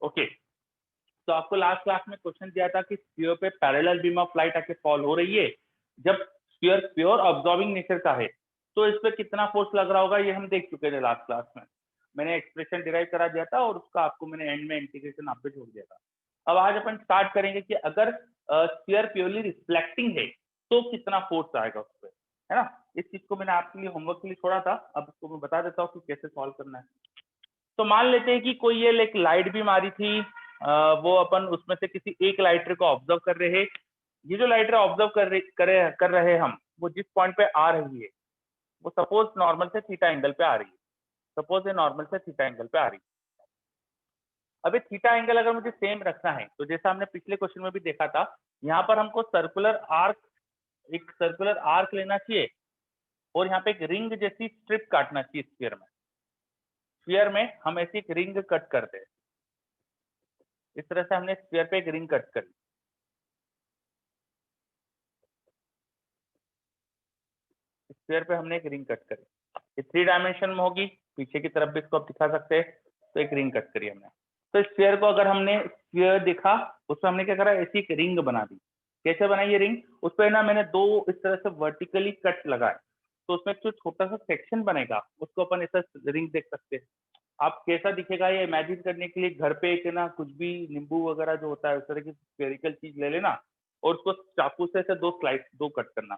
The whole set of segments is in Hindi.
ओके, तो आपको लास्ट क्लास में क्वेश्चन दिया था कि स्फीयर पे पैरेलल बीम ऑफ लाइट आके फॉल हो रही है, जब स्फीयर प्योर ऑब्जॉर्बिंग नेचर का है तो इस पे कितना फोर्स लग रहा होगा, ये हम देख चुके थे लास्ट क्लास में। मैंने एक्सप्रेशन डिराइव करा दिया था और उसका आपको मैंने एंड में इंटीग्रेशन आप पे छोड़ दिया था। अब आज अपन स्टार्ट करेंगे कि अगर स्फीयर प्योरली रिफ्लेक्टिंग है तो कितना फोर्स आएगा उस पर, है ना। इस चीज को मैंने आपके लिए होमवर्क के लिए छोड़ा था, अब इसको मैं बता देता हूँ कि कैसे सॉल्व करना है। तो मान लेते हैं कि कोई ये एक लाइट भी मारी थी, वो अपन उसमें से किसी एक लाइट रे को ऑब्जर्व कर रहे हैं। ये जो लाइट रे ऑब्जर्व कर रहे हैं हम, वो जिस पॉइंट पे आ रही है वो सपोज नॉर्मल से थीटा एंगल पे आ रही है। सपोज ये नॉर्मल से थीटा एंगल पे आ रही है। अब ये थीटा एंगल अगर मुझे सेम रखना है तो जैसा हमने पिछले क्वेश्चन में भी देखा था, यहाँ पर हमको एक सर्कुलर आर्क लेना चाहिए और यहाँ पे एक रिंग जैसी स्ट्रिप काटना चाहिए स्फीयर में। स्फीयर में हम ऐसी एक रिंग कट करते हैं, इस तरह से हमने स्फीयर पे एक रिंग कट करी। स्फीयर पे हमने एक रिंग कट करी, ये 3 डायमेंशन में होगी, पीछे की तरफ भी इसको आप दिखा सकते हैं। तो एक रिंग कट करी हमने। तो स्फीयर को अगर हमने स्फीयर देखा, उसमें हमने क्या करा, ऐसी एक रिंग बना दी। कैसे बनाई ये रिंग, उस पर ना मैंने 2 इस तरह से वर्टिकली कट लगाए, तो उसमें जो छोटा सा सेक्शन बनेगा उसको अपन ऐसा रिंग देख सकते हैं। आप कैसा दिखेगा ये इमेजिन करने के लिए घर पे एक ना कुछ भी नींबू वगैरह जो होता है उस तरह की स्फेरिकल चीज ले लेना और उसको चाकू से ऐसे 2 स्लाइस 2 कट करना,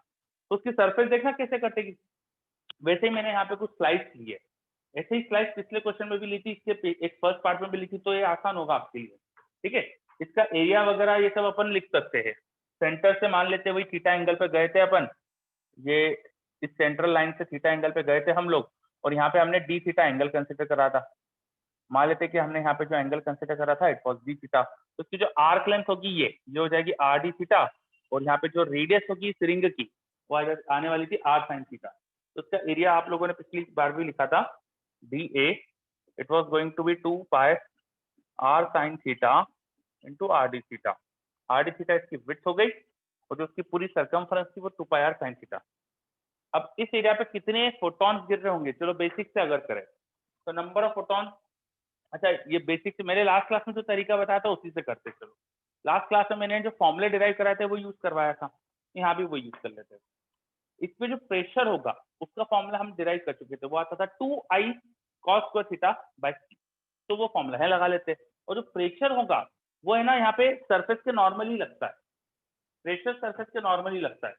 तो उसकी सरफेस देखना कैसे कटेगी। वैसे ही मैंने यहाँ पे कुछ स्लाइस ली है, ऐसे ही स्लाइस पिछले क्वेश्चन में भी ली थी, इसके एक फर्स्ट पार्ट में भी ली थी, तो ये आसान होगा आपके लिए। ठीक है, इसका एरिया वगैरह ये सब अपन लिख सकते हैं। सेंटर से मान लेते वही थीटा एंगल पे गए थे अपन, ये इस सेंट्रल लाइन से थीटा एंगल पे गए थे हम लोग, और यहाँ पे हमने डी थीटा एंगल कंसिडर करा था। मान लेते कि हमने यहाँ पे जो एंगल कंसिडर करा था इट वॉज डी थीटा, तो उसकी जो आर्क लेंथ होगी ये हो जाएगी आर डी थीटा, और यहाँ पे जो रेडियस होगी इस रिंग की वो आने वाली थी आर साइन थीटा। तो उसका एरिया आप लोगों ने पिछली बार भी लिखा था, d A it was going to be 2 pi r sine theta into r d theta. R d theta इसकी विड्थ हो गई और जो उसकी पूरी सरकमफ्रेंस थी वो 2 पाई आर साइन थीटा। अब इस एरिया पे कितने फोटॉन्स गिर रहे होंगे, चलो बेसिक से अगर करें तो नंबर ऑफ फोटॉन, अच्छा ये बेसिक से मेरे लास्ट क्लास में जो तरीका बताया था उसी से करते चलो। लास्ट क्लास में मैंने जो फॉर्मूले डिराइव कराए थे वो यूज करवाया था, यहाँ भी वो यूज कर लेते हैं। इस पे जो प्रेशर होगा उसका फॉर्मूला हम डिराइव कर चुके थे, वो आता था 2i cos square theta by c, तो वो फॉर्मूला है लगा लेते हैं। और जो प्रेशर होगा वो है ना यहाँ पे सरफेस के नॉर्मली लगता है, प्रेशर सरफेस के नॉर्मली लगता है।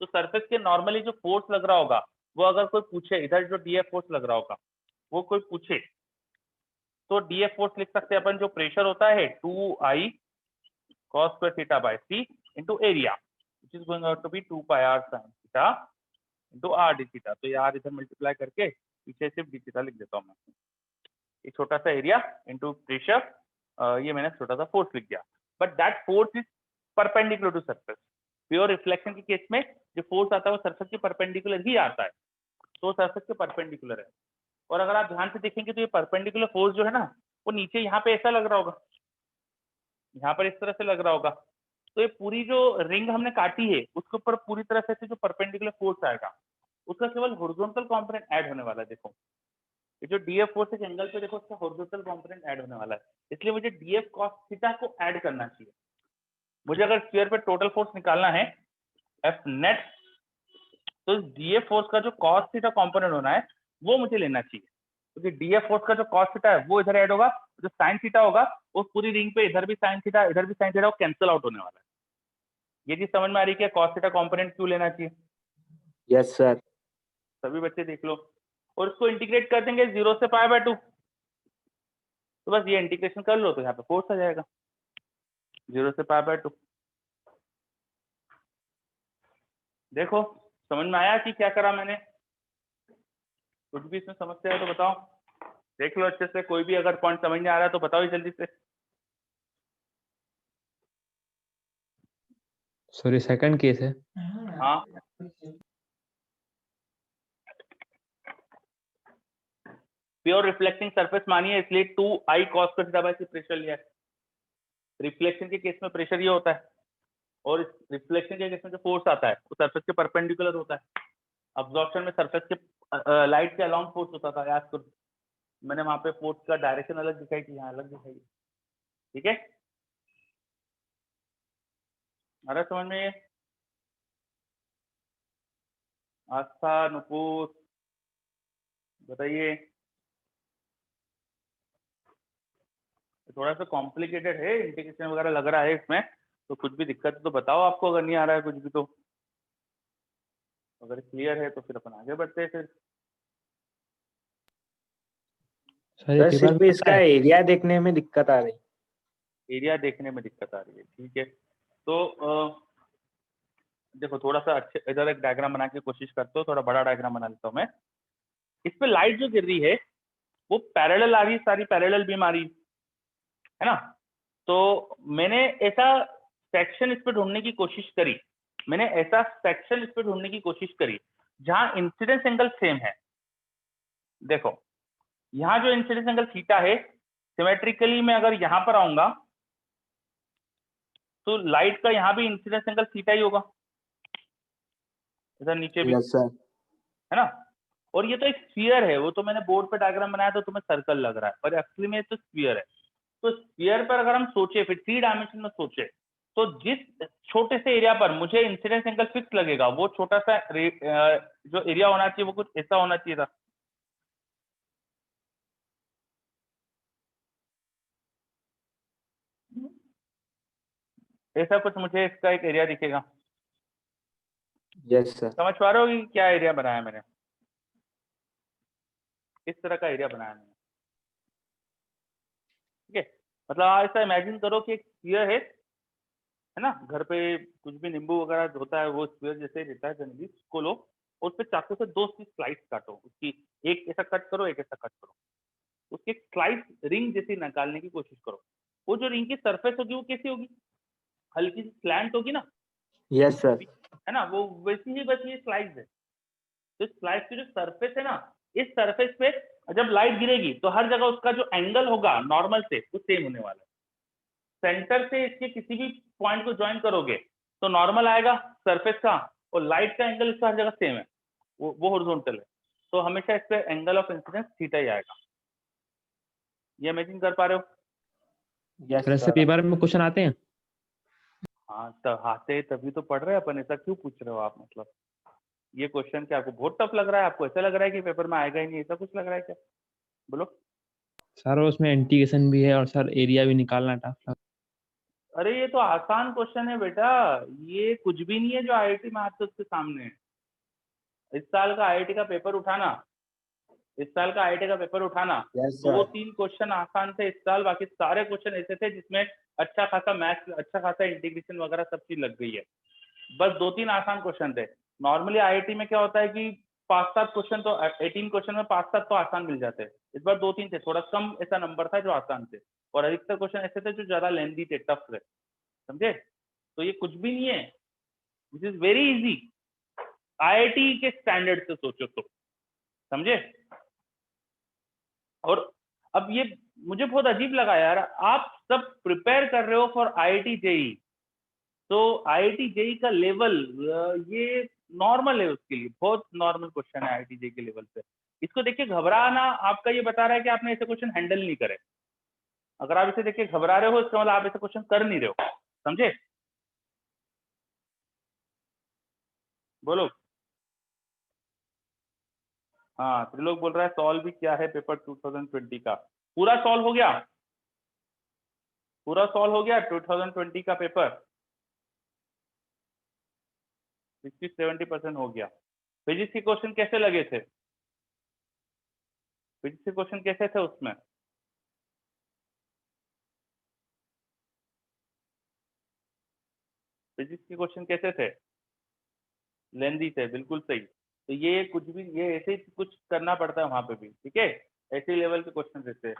तो सरफेस के नॉर्मली जो फोर्स लग रहा होगा वो अगर कोई पूछे, इधर जो डीएफ फोर्स लग रहा होगा वो कोई पूछे तो डीएफ फोर्स लिख सकते हैं अपन, जो प्रेशर होता है 2i cos square theta by c into area which is going out to be 2 pi r sine theta into r d theta. तो ये आर इधर मल्टीप्लाई करके पीछे सिर्फ डी थीटा लिख देता हूँ मैं। ये छोटा सा एरिया इंटू प्रेशर, ये मैंने छोटा सा फोर्स लिख दिया, but that force is perpendicular to surface. Pure reflection के केस में जो फोर्स आता है वो सरफेस के परपेंडिकुलर ही आता है, तो सरफेस के परपेंडिकुलर है। और अगर आप ध्यान से देखेंगे तो ये परपेंडिकुलर फोर्स जो है ना वो नीचे यहाँ पे ऐसा लग रहा होगा, यहाँ पर इस तरह से लग रहा होगा। तो ये पूरी जो रिंग हमने काटी है उसके ऊपर पूरी तरह से जो परपेंडिकुलर फोर्स आएगा उसका केवल हॉरिजॉन्टल कंपोनेंट ऐड होने वाला है। देखो ये जो डीएफ फोर्स एक एंगल पे देखो उसका हॉरिजॉन्टल कंपोनेंट ऐड होने वाला है, इसलिए मुझे डीएफ कॉस थीटा को ऐड करना चाहिए। मुझे अगर स्फीयर पे टोटल फोर्स निकालना है एफ नेट, तो डीएफ फोर्स का जो कॉस थीटा कंपोनेंट होना है वो मुझे लेना चाहिए, क्योंकि डीएफ फोर्स का जो कॉस थीटा है वो इधर ऐड होगा, जो साइन थीटा होगा वो पूरी रिंग पे इधर भी साइन थीटा इधर भी साइन थीटा कैंसिल आउट होने वाला है। ये चीज समझ में आ रही है कॉस थीटा कंपोनेंट क्यों लेना चाहिए? Yes sir. सभी बच्चे देख लो, और इसको इंटीग्रेट कर देंगे 0 से पाई बाय 2, तो बस ये इंटीग्रेशन कर लो तो यहाँ पे फोर्स आ जाएगा 0 से पाई बाय 2। देखो समझ में आया कि क्या करा मैंने? कुछ भी इसमें समस्या है तो बताओ, देख लो अच्छे से, कोई भी अगर पॉइंट समझ में आ रहा है तो बताओ जल्दी से। सॉरी सेकंड केस है। हाँ प्योर रिफ्लेक्टिंग सरफेस मानिए, इसलिए 2i cos square theta by c pressure लिया है। रिफ्लेक्शन के केस में प्रेशर ये होता है, और इस रिफ्लेक्शन के केस में जो फोर्स आता है वो सरफेस के परपेंडिकुलर होता है। अब्जॉर्प्शन में सरफेस के लाइट के अलाउंग फोर्स होता था, याद करो मैंने वहां पे फोर्स का डायरेक्शन अलग दिखाई थी, यहाँ अलग दिखाई। ठीक है, आ रहा समझ में? आस्था, नुपुर, बताइए। थोड़ा सा कॉम्प्लिकेटेड है, इंटीग्रेशन वगैरह लग रहा है इसमें, तो कुछ भी दिक्कत तो बताओ आपको, अगर नहीं आ रहा है कुछ भी तो। अगर क्लियर है तो फिर अपन आगे बढ़ते हैं फिर। सर सिर्फ पेपर इसका एरिया देखने में दिक्कत आ रही। एरिया देखने में दिक्कत आ रही है, ठीक है। तो देखो थोड़ा सा अच्छे इधर एक डायग्राम बना के कोशिश करते हो, थोड़ा बड़ा डायग्राम बना लेता हूँ मैं। इस पे लाइट जो गिर रही है वो पैरेलल आ रही है, सारी पैरेलल बीम आ रही है ना। तो मैंने ऐसा सेक्शन इस पे ढूंढने की कोशिश करी, जहां इंसिडेंस एंगल सेम है। देखो यहाँ जो इंसिडेंस एंगल थीटा है, सिमेट्रिकली मैं अगर यहाँ पर आऊंगा तो लाइट का यहाँ भी इंसिडेंस एंगल थीटा ही होगा, इधर नीचे भी, यस सर। है ना। और ये तो एक स्फीयर है, वो तो मैंने बोर्ड पे डायग्राम बनाया तो तुम्हें सर्कल लग रहा है, पर एक्चुअली में तो स्फीयर है। तो स्फीयर पर अगर हम सोचे, फिर 3 डायमेंशन में सोचे, तो जिस छोटे से एरिया पर मुझे इंसिडेंस एंगल फिक्स लगेगा, वो छोटा सा जो एरिया होना चाहिए वो कुछ ऐसा होना चाहिए था। ऐसा कुछ मुझे इसका एक एरिया दिखेगा। Yes sir. समझ पा रहे हो कि क्या एरिया बनाया मैंने? इस तरह का एरिया बनाया मैंने, ठीक है। मतलब आप ऐसा इमेजिन करो कि एक स्फीयर है ना, घर पे कुछ भी नींबू वगैरह होता है वो स्क्वायर जैसे रहता है जनरली, उसको लो और उस पे चाकू से 2 स्लाइस काटो, उसकी एक ऐसा कट करो, एक ऐसा कट करो, उसकी एक स्लाइस रिंग जैसी निकालने की कोशिश करो। वो जो रिंग की सरफेस होगी वो कैसी होगी? हल्की सी स्लैंट होगी ना, यस सर। है ना, वो वैसी ही बस ये स्लाइस है। तो स्लाइस की जो सरफेस है ना, इस सरफेस पे जब लाइट गिरेगी तो हर जगह उसका जो एंगल होगा नॉर्मल से वो सेम होने वाला है। सेंटर से इसके किसी भी पॉइंट को ज्वाइन करोगे तो नॉर्मल आएगा सरफेस का, और लाइट का एंगल इसका हर जगह सेम है, वो हॉरिजॉन्टल है, तो हमेशा इस पे एंगल ऑफ इंसिडेंस थीटा ही आएगा। ये इमेजिन कर पा रहे हो? यस सर इससे सर। पेपर में क्वेश्चन आते हैं? हाँ तो आते तभी तो पढ़ रहे हैं अपन, ऐसा क्यों पूछ रहे हो आप? मतलब ये क्वेश्चन क्या आपको बहुत टफ लग रहा है? आपको ऐसा लग रहा है कि पेपर में आएगा ही नहीं, ऐसा कुछ लग रहा है क्या? बोलो। सर उसमें इंटीग्रेशन भी है और सर एरिया भी निकालना टफ लग। अरे ये तो आसान क्वेश्चन है बेटा, ये कुछ भी नहीं है जो IIT मैथ्स उसके सामने है। इस साल का IIT का पेपर उठाना, यस दो सर। 3 क्वेश्चन आसान थे इस साल, बाकी सारे क्वेश्चन ऐसे थे जिसमें अच्छा खासा मैथ्स, अच्छा खासा इंटीग्रेशन वगैरह सब चीज लग गई है। बस 2-3 आसान क्वेश्चन थे। नॉर्मली IIT में क्या होता है कि 5-7 क्वेश्चन तो 18 क्वेश्चन में 5-7 तो आसान मिल जाते हैं। इस बार 2-3 थे, थोड़ा कम ऐसा नंबर था जो आसान थे, और अधिकतर क्वेश्चन ऐसे थे जो ज्यादा लेंदी थे, टफ थे, समझे। तो ये कुछ भी नहीं है, this is very easy IIT के स्टैंडर्ड से सोचो तो, समझे। और अब ये मुझे बहुत अजीब लगा यार, आप सब प्रिपेयर कर रहे हो फॉर IIT JEE, तो IIT JEE का लेवल ये नॉर्मल है, उसके लिए बहुत नॉर्मल क्वेश्चन है IIT JEE के लेवल पे। इसको देखिए घबराना आपका ये बता रहा है कि आपने ऐसे क्वेश्चन हैंडल नहीं करे। अगर आप इसे देख के घबरा रहे हो इसका मतलब आप ऐसे क्वेश्चन कर नहीं रहे हो, समझे। बोलो। हाँ त्रिलोक बोल रहा है सॉल्व भी क्या है पेपर 2020 का? पूरा सॉल्व हो गया, 2020 का पेपर 60-70% हो गया। फिजिक्स के क्वेश्चन कैसे लगे थे? फिजिक्स के क्वेश्चन कैसे थे उसमें? फिजिक्स के क्वेश्चन कैसे थे? लेंदी थे, बिल्कुल सही। तो ये कुछ भी, ये ऐसे ही कुछ करना पड़ता है वहां पे भी, ठीक है, ऐसे लेवल के क्वेश्चन रहते हैं।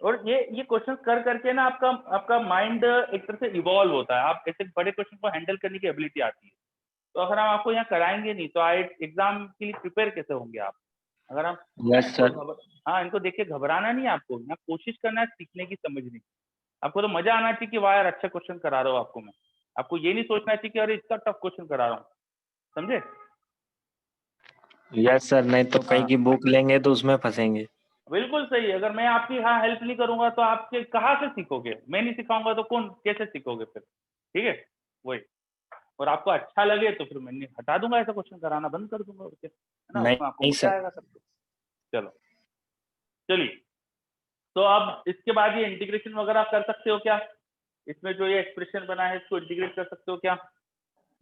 और ये क्वेश्चन कर करके ना आपका माइंड एक तरह से इवॉल्व होता है, आप ऐसे बड़े क्वेश्चन को हैंडल करने की एबिलिटी आती है। तो अगर हम आपको यहाँ कराएंगे नहीं तो एग्जाम के लिए प्रिपेयर कैसे होंगे आप? अगर हम यस सर। हाँ, इनको देख के घबराना नहीं है आपको, यहाँ कोशिश करना है सीखने की, समझने की। आपको तो मजा आना चाहिए कि वाह यार अच्छा क्वेश्चन करा रहा हूँ आपको मैं। आपको ये नहीं सोचना चाहिए कि अरे इतना टफ क्वेश्चन करा रहा हूँ, समझे। यस सर, नहीं तो कहीं हाँ की बुक लेंगे तो उसमें फंसेंगे। बिल्कुल सही। अगर मैं आपकी यहाँ हेल्प नहीं करूंगा तो आपके कहाँ से सीखोगे? मैं नहीं सिखाऊंगा तो कौन कैसे सीखोगे फिर? ठीक है, वही। और आपको अच्छा लगे तो फिर मैं नहीं हटा दूंगा, ऐसा क्वेश्चन कराना बंद कर दूंगा, है ना, नहीं उसमें आपको नहीं मजा सर। आएगा सब कुछ। चलो चलिए, तो अब इसके बाद ये इंटीग्रेशन वगैरह कर सकते हो क्या? इसमें जो ये एक्सप्रेशन बना है इसको इंटीग्रेट कर सकते हो क्या?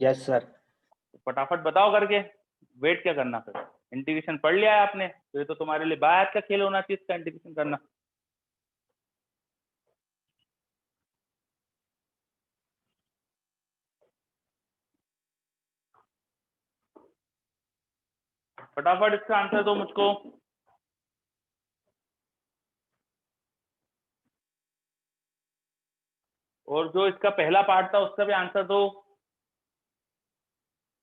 Yes sir. फटाफट बताओ करके, वेट क्या करना फिर? इंटीग्रेशन पढ़ लिया है आपने तो ये तो तुम्हारे लिए बात का खेल होना चाहिए इसका इंटीग्रेशन करना। फटाफट इसका आंसर दो मुझको। और जो इसका पहला पार्ट था उसका भी आंसर दो।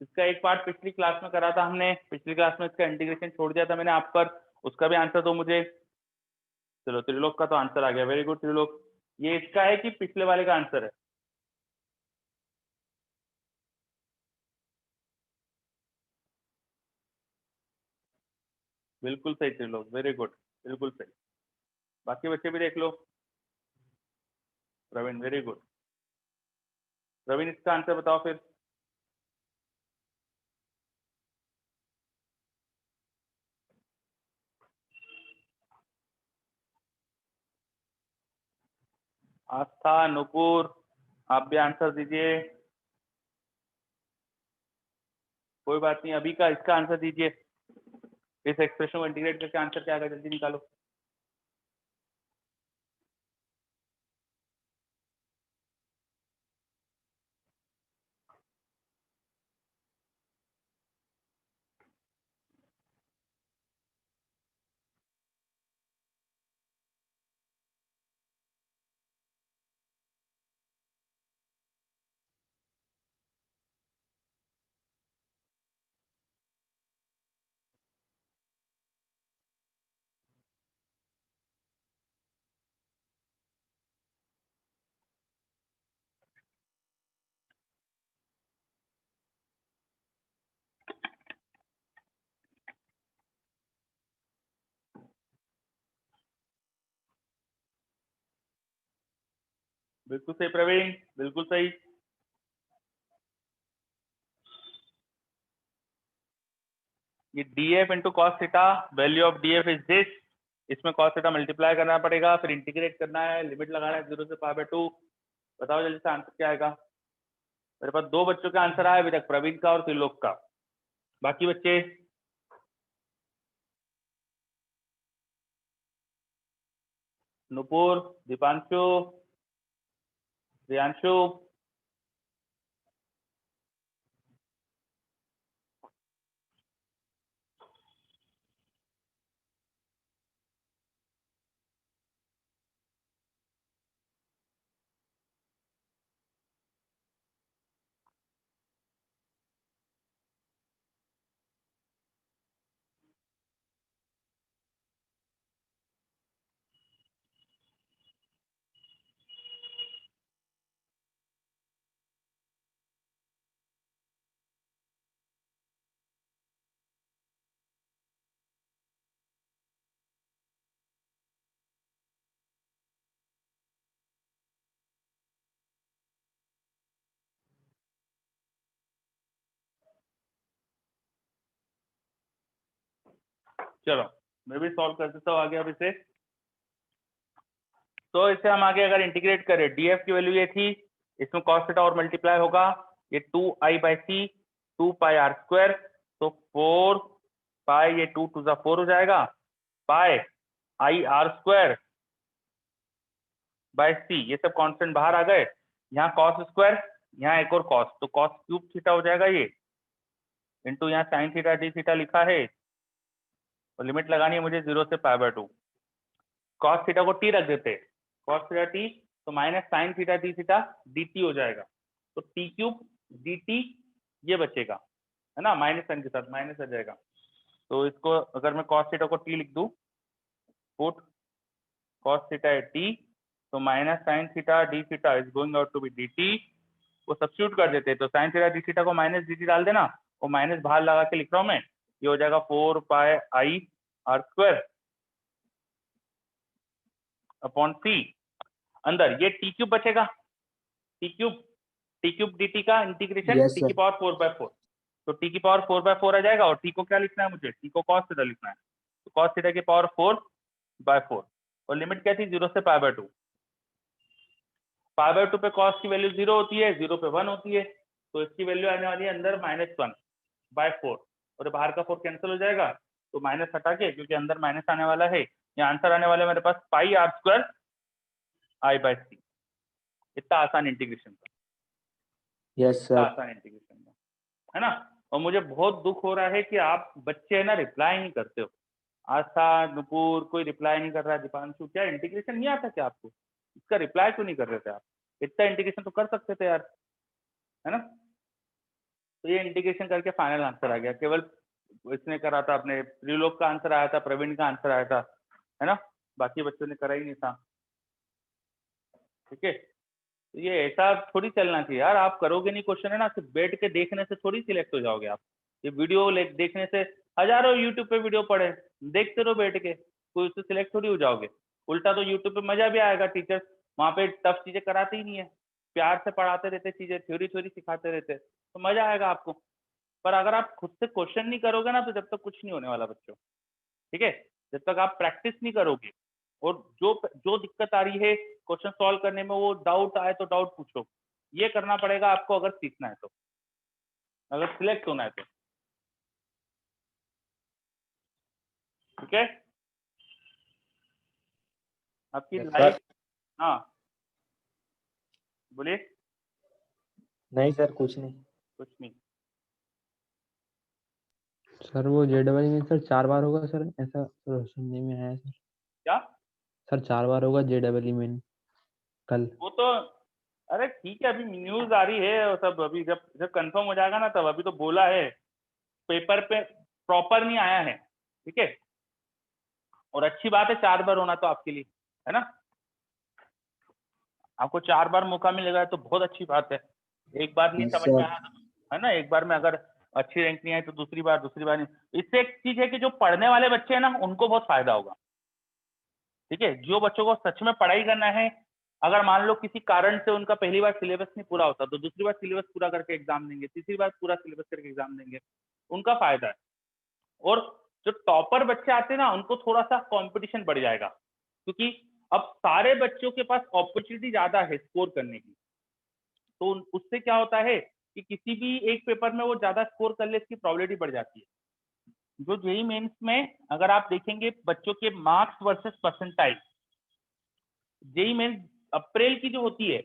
इसका एक पार्ट पिछली क्लास में करा था हमने, पिछली क्लास में इसका इंटीग्रेशन छोड़ दिया था मैंने आप पर, उसका भी आंसर दो मुझे। चलो त्रिलोक का तो आंसर आ गया, वेरी गुड त्रिलोक। ये इसका है कि पिछले वाले का आंसर है? बिल्कुल सही त्रिलोक, वेरी गुड, बिल्कुल सही। बाकी बच्चे भी देख लो। Praveen very good. प्रवीण इसका आंसर बताओ फिर। आस्था, नुपुर, आप भी आंसर दीजिए। कोई बात नहीं, अभी का इसका आंसर दीजिए। इस एक्सप्रेशन को इंटीग्रेट करके आंसर क्या आएगा, जल्दी निकालो। बिल्कुल सही प्रवीण, बिल्कुल सही। ये df into cos theta, value of df is this. इसमें कॉस थीटा मल्टीप्लाई करना पड़ेगा, फिर इंटीग्रेट करना है, लिमिट लगाना है 0 से π/2। बताओ जल्दी से आंसर क्या आएगा। मेरे पास दो बच्चों का आंसर आया अभी तक, प्रवीण का और त्रिलोक का। बाकी बच्चे नुपुर, दीपांशु, प्रियांशु। चलो मैं भी सॉल्व कर देता हूँ आगे अब इसे। तो इसे हम आगे अगर इंटीग्रेट करें, df की वैल्यू ये थी, इसमें cos थीटा और मल्टीप्लाई होगा, ये 2i/c 2πr², तो 4 ये 2 टू 4 हो जाएगा, पाई ir²/c, ये सब कांस्टेंट बाहर आ गए। यहाँ cos², यहाँ एक और cos, तो cos क्यूब थीटा हो जाएगा ये, इंटू यहाँ sin थीटा d थीटा लिखा है, और लिमिट लगानी है मुझे 0 से π/2। cos थीटा को t रख देते, cos थीटा t, तो minus sin theta d theta dt हो जाएगा, तो t³ dt ये बचेगा, है ना, माइनस साइन के साथ माइनस आ जाएगा। तो इसको अगर मैं cos थीटा को t लिख दूं, पुट cos थीटा है t, तो minus sin theta d theta is going out to be dt, वो सब्स्टिट्यूट कर देते, तो sin थीटा d थीटा को माइनस dt डाल देना, वो माइनस बाहर लगा के लिख रहा हूं मैं, ये हो जाएगा 4πi r²। अपॉन सी अंदर ये टी क्यूब बचेगा, टी क्यूब dt का इंटीग्रेशन Yes, टी की sir. पावर 4/4, तो टी की पावर 4/4 आ जाएगा और टी को क्या लिखना है मुझे, टी को cos थीटा लिखना है, तो cos थीटा की पावर 4/4 और लिमिट क्या थी 0 से π/2, π/2 पे cos की वैल्यू 0 होती है, 0 पे 1 होती है, तो इसकी वैल्यू आने वाली है अंदर -1/4 और बाहर का 4 कैंसिल हो जाएगा, तो माइनस हटा के क्योंकि अंदर माइनस आने वाला है, ये आंसर आने वाला है मेरे पास πr² I/c। इतना आसान इंटीग्रेशन था, Yes, इतना sir. आसान इंटीग्रेशन था, है ना। और मुझे बहुत दुख हो रहा है कि आप बच्चे है ना रिप्लाई नहीं करते हो, आस्था, नुपुर, कोई रिप्लाई नहीं कर रहा है, दीपांशु, क्या इंटीग्रेशन नहीं आता क्या आपको, इसका रिप्लाई क्यों नहीं कर रहे थे आप, इतना इंटीग्रेशन तो कर सकते थे यार, है ना। तो ये इंटीग्रेशन करके फाइनल आंसर आ गया, केवल इसने करा था, अपने त्रिलोक का आंसर आया था, प्रवीण का आंसर आया था, है ना, बाकी बच्चों ने करा ही नहीं था। ठीक है, तो ये ऐसा थोड़ी चलना चाहिए यार, आप करोगे नहीं क्वेश्चन है ना, सिर्फ बैठ के देखने से थोड़ी सिलेक्ट हो जाओगे आप, ये वीडियो देखने से, हजारों यूट्यूब पे वीडियो पड़े, देखते रहो बैठ के, कोई उससे सिलेक्ट थोड़ी हो जाओगे। उल्टा तो यूट्यूब पे मजा भी आएगा, टीचर्स वहाँ पे टफ चीजें कराते ही नहीं है, प्यार से पढ़ाते रहते, चीजें थ्योरी सिखाते रहते, तो मजा आएगा आपको। पर अगर आप खुद से क्वेश्चन नहीं करोगे ना, तो जब तक कुछ नहीं होने वाला बच्चों, ठीक है, जब तक आप प्रैक्टिस नहीं करोगे, और जो दिक्कत आ रही है क्वेश्चन सॉल्व करने में, वो डाउट आए तो डाउट पूछो, ये करना पड़ेगा आपको अगर सीखना है तो, अगर सिलेक्ट होना है तो। ठीक है, आपकी Yes, लाइफ, sir. हाँ बोलिए। नहीं सर, कुछ नहीं. कुछ नहीं, सर वो जेडबल में सर 4 बार होगा सर, ऐसा सर सुनने में आया है सर। क्या सर 4 बार होगा जेडबल में कल। वो तो, अरे ठीक है, अभी न्यूज आ रही है और सब, अभी जब जब कंफर्म हो जाएगा ना तब, अभी तो बोला है, पेपर पे प्रॉपर नहीं आया है, ठीक है, और अच्छी बात है 4 बार होना तो आपके लिए, है ना, आपको 4 बार मौका मिलेगा तो बहुत अच्छी बात है। एक बार नहीं Yes, समझ में sir. आया तो, है ना, एक बार में अगर अच्छी रैंक नहीं आई तो दूसरी बार नहीं। इससे एक चीज है कि जो पढ़ने वाले बच्चे हैं ना, उनको बहुत फायदा होगा। ठीक है, जो बच्चों को सच में पढ़ाई करना है, अगर मान लो किसी कारण से उनका पहली बार सिलेबस नहीं पूरा होता, तो दूसरी बार सिलेबस पूरा करके एग्जाम देंगे, तीसरी बार पूरा सिलेबस करके एग्जाम देंगे, उनका फायदा है। और जो टॉपर बच्चे आते हैं ना, उनको थोड़ा सा कंपटीशन बढ़ जाएगा, क्योंकि अब सारे बच्चों के पास अपॉर्चुनिटी ज्यादा है स्कोर करने की, तो उससे क्या होता है कि किसी भी एक पेपर में वो ज्यादा स्कोर कर ले, इसकी प्रोबेबिलिटी बढ़ जाती है। जो जेईई मेंस में अगर आप देखेंगे बच्चों के marks versus percentile, JEE mains April की जो होती है,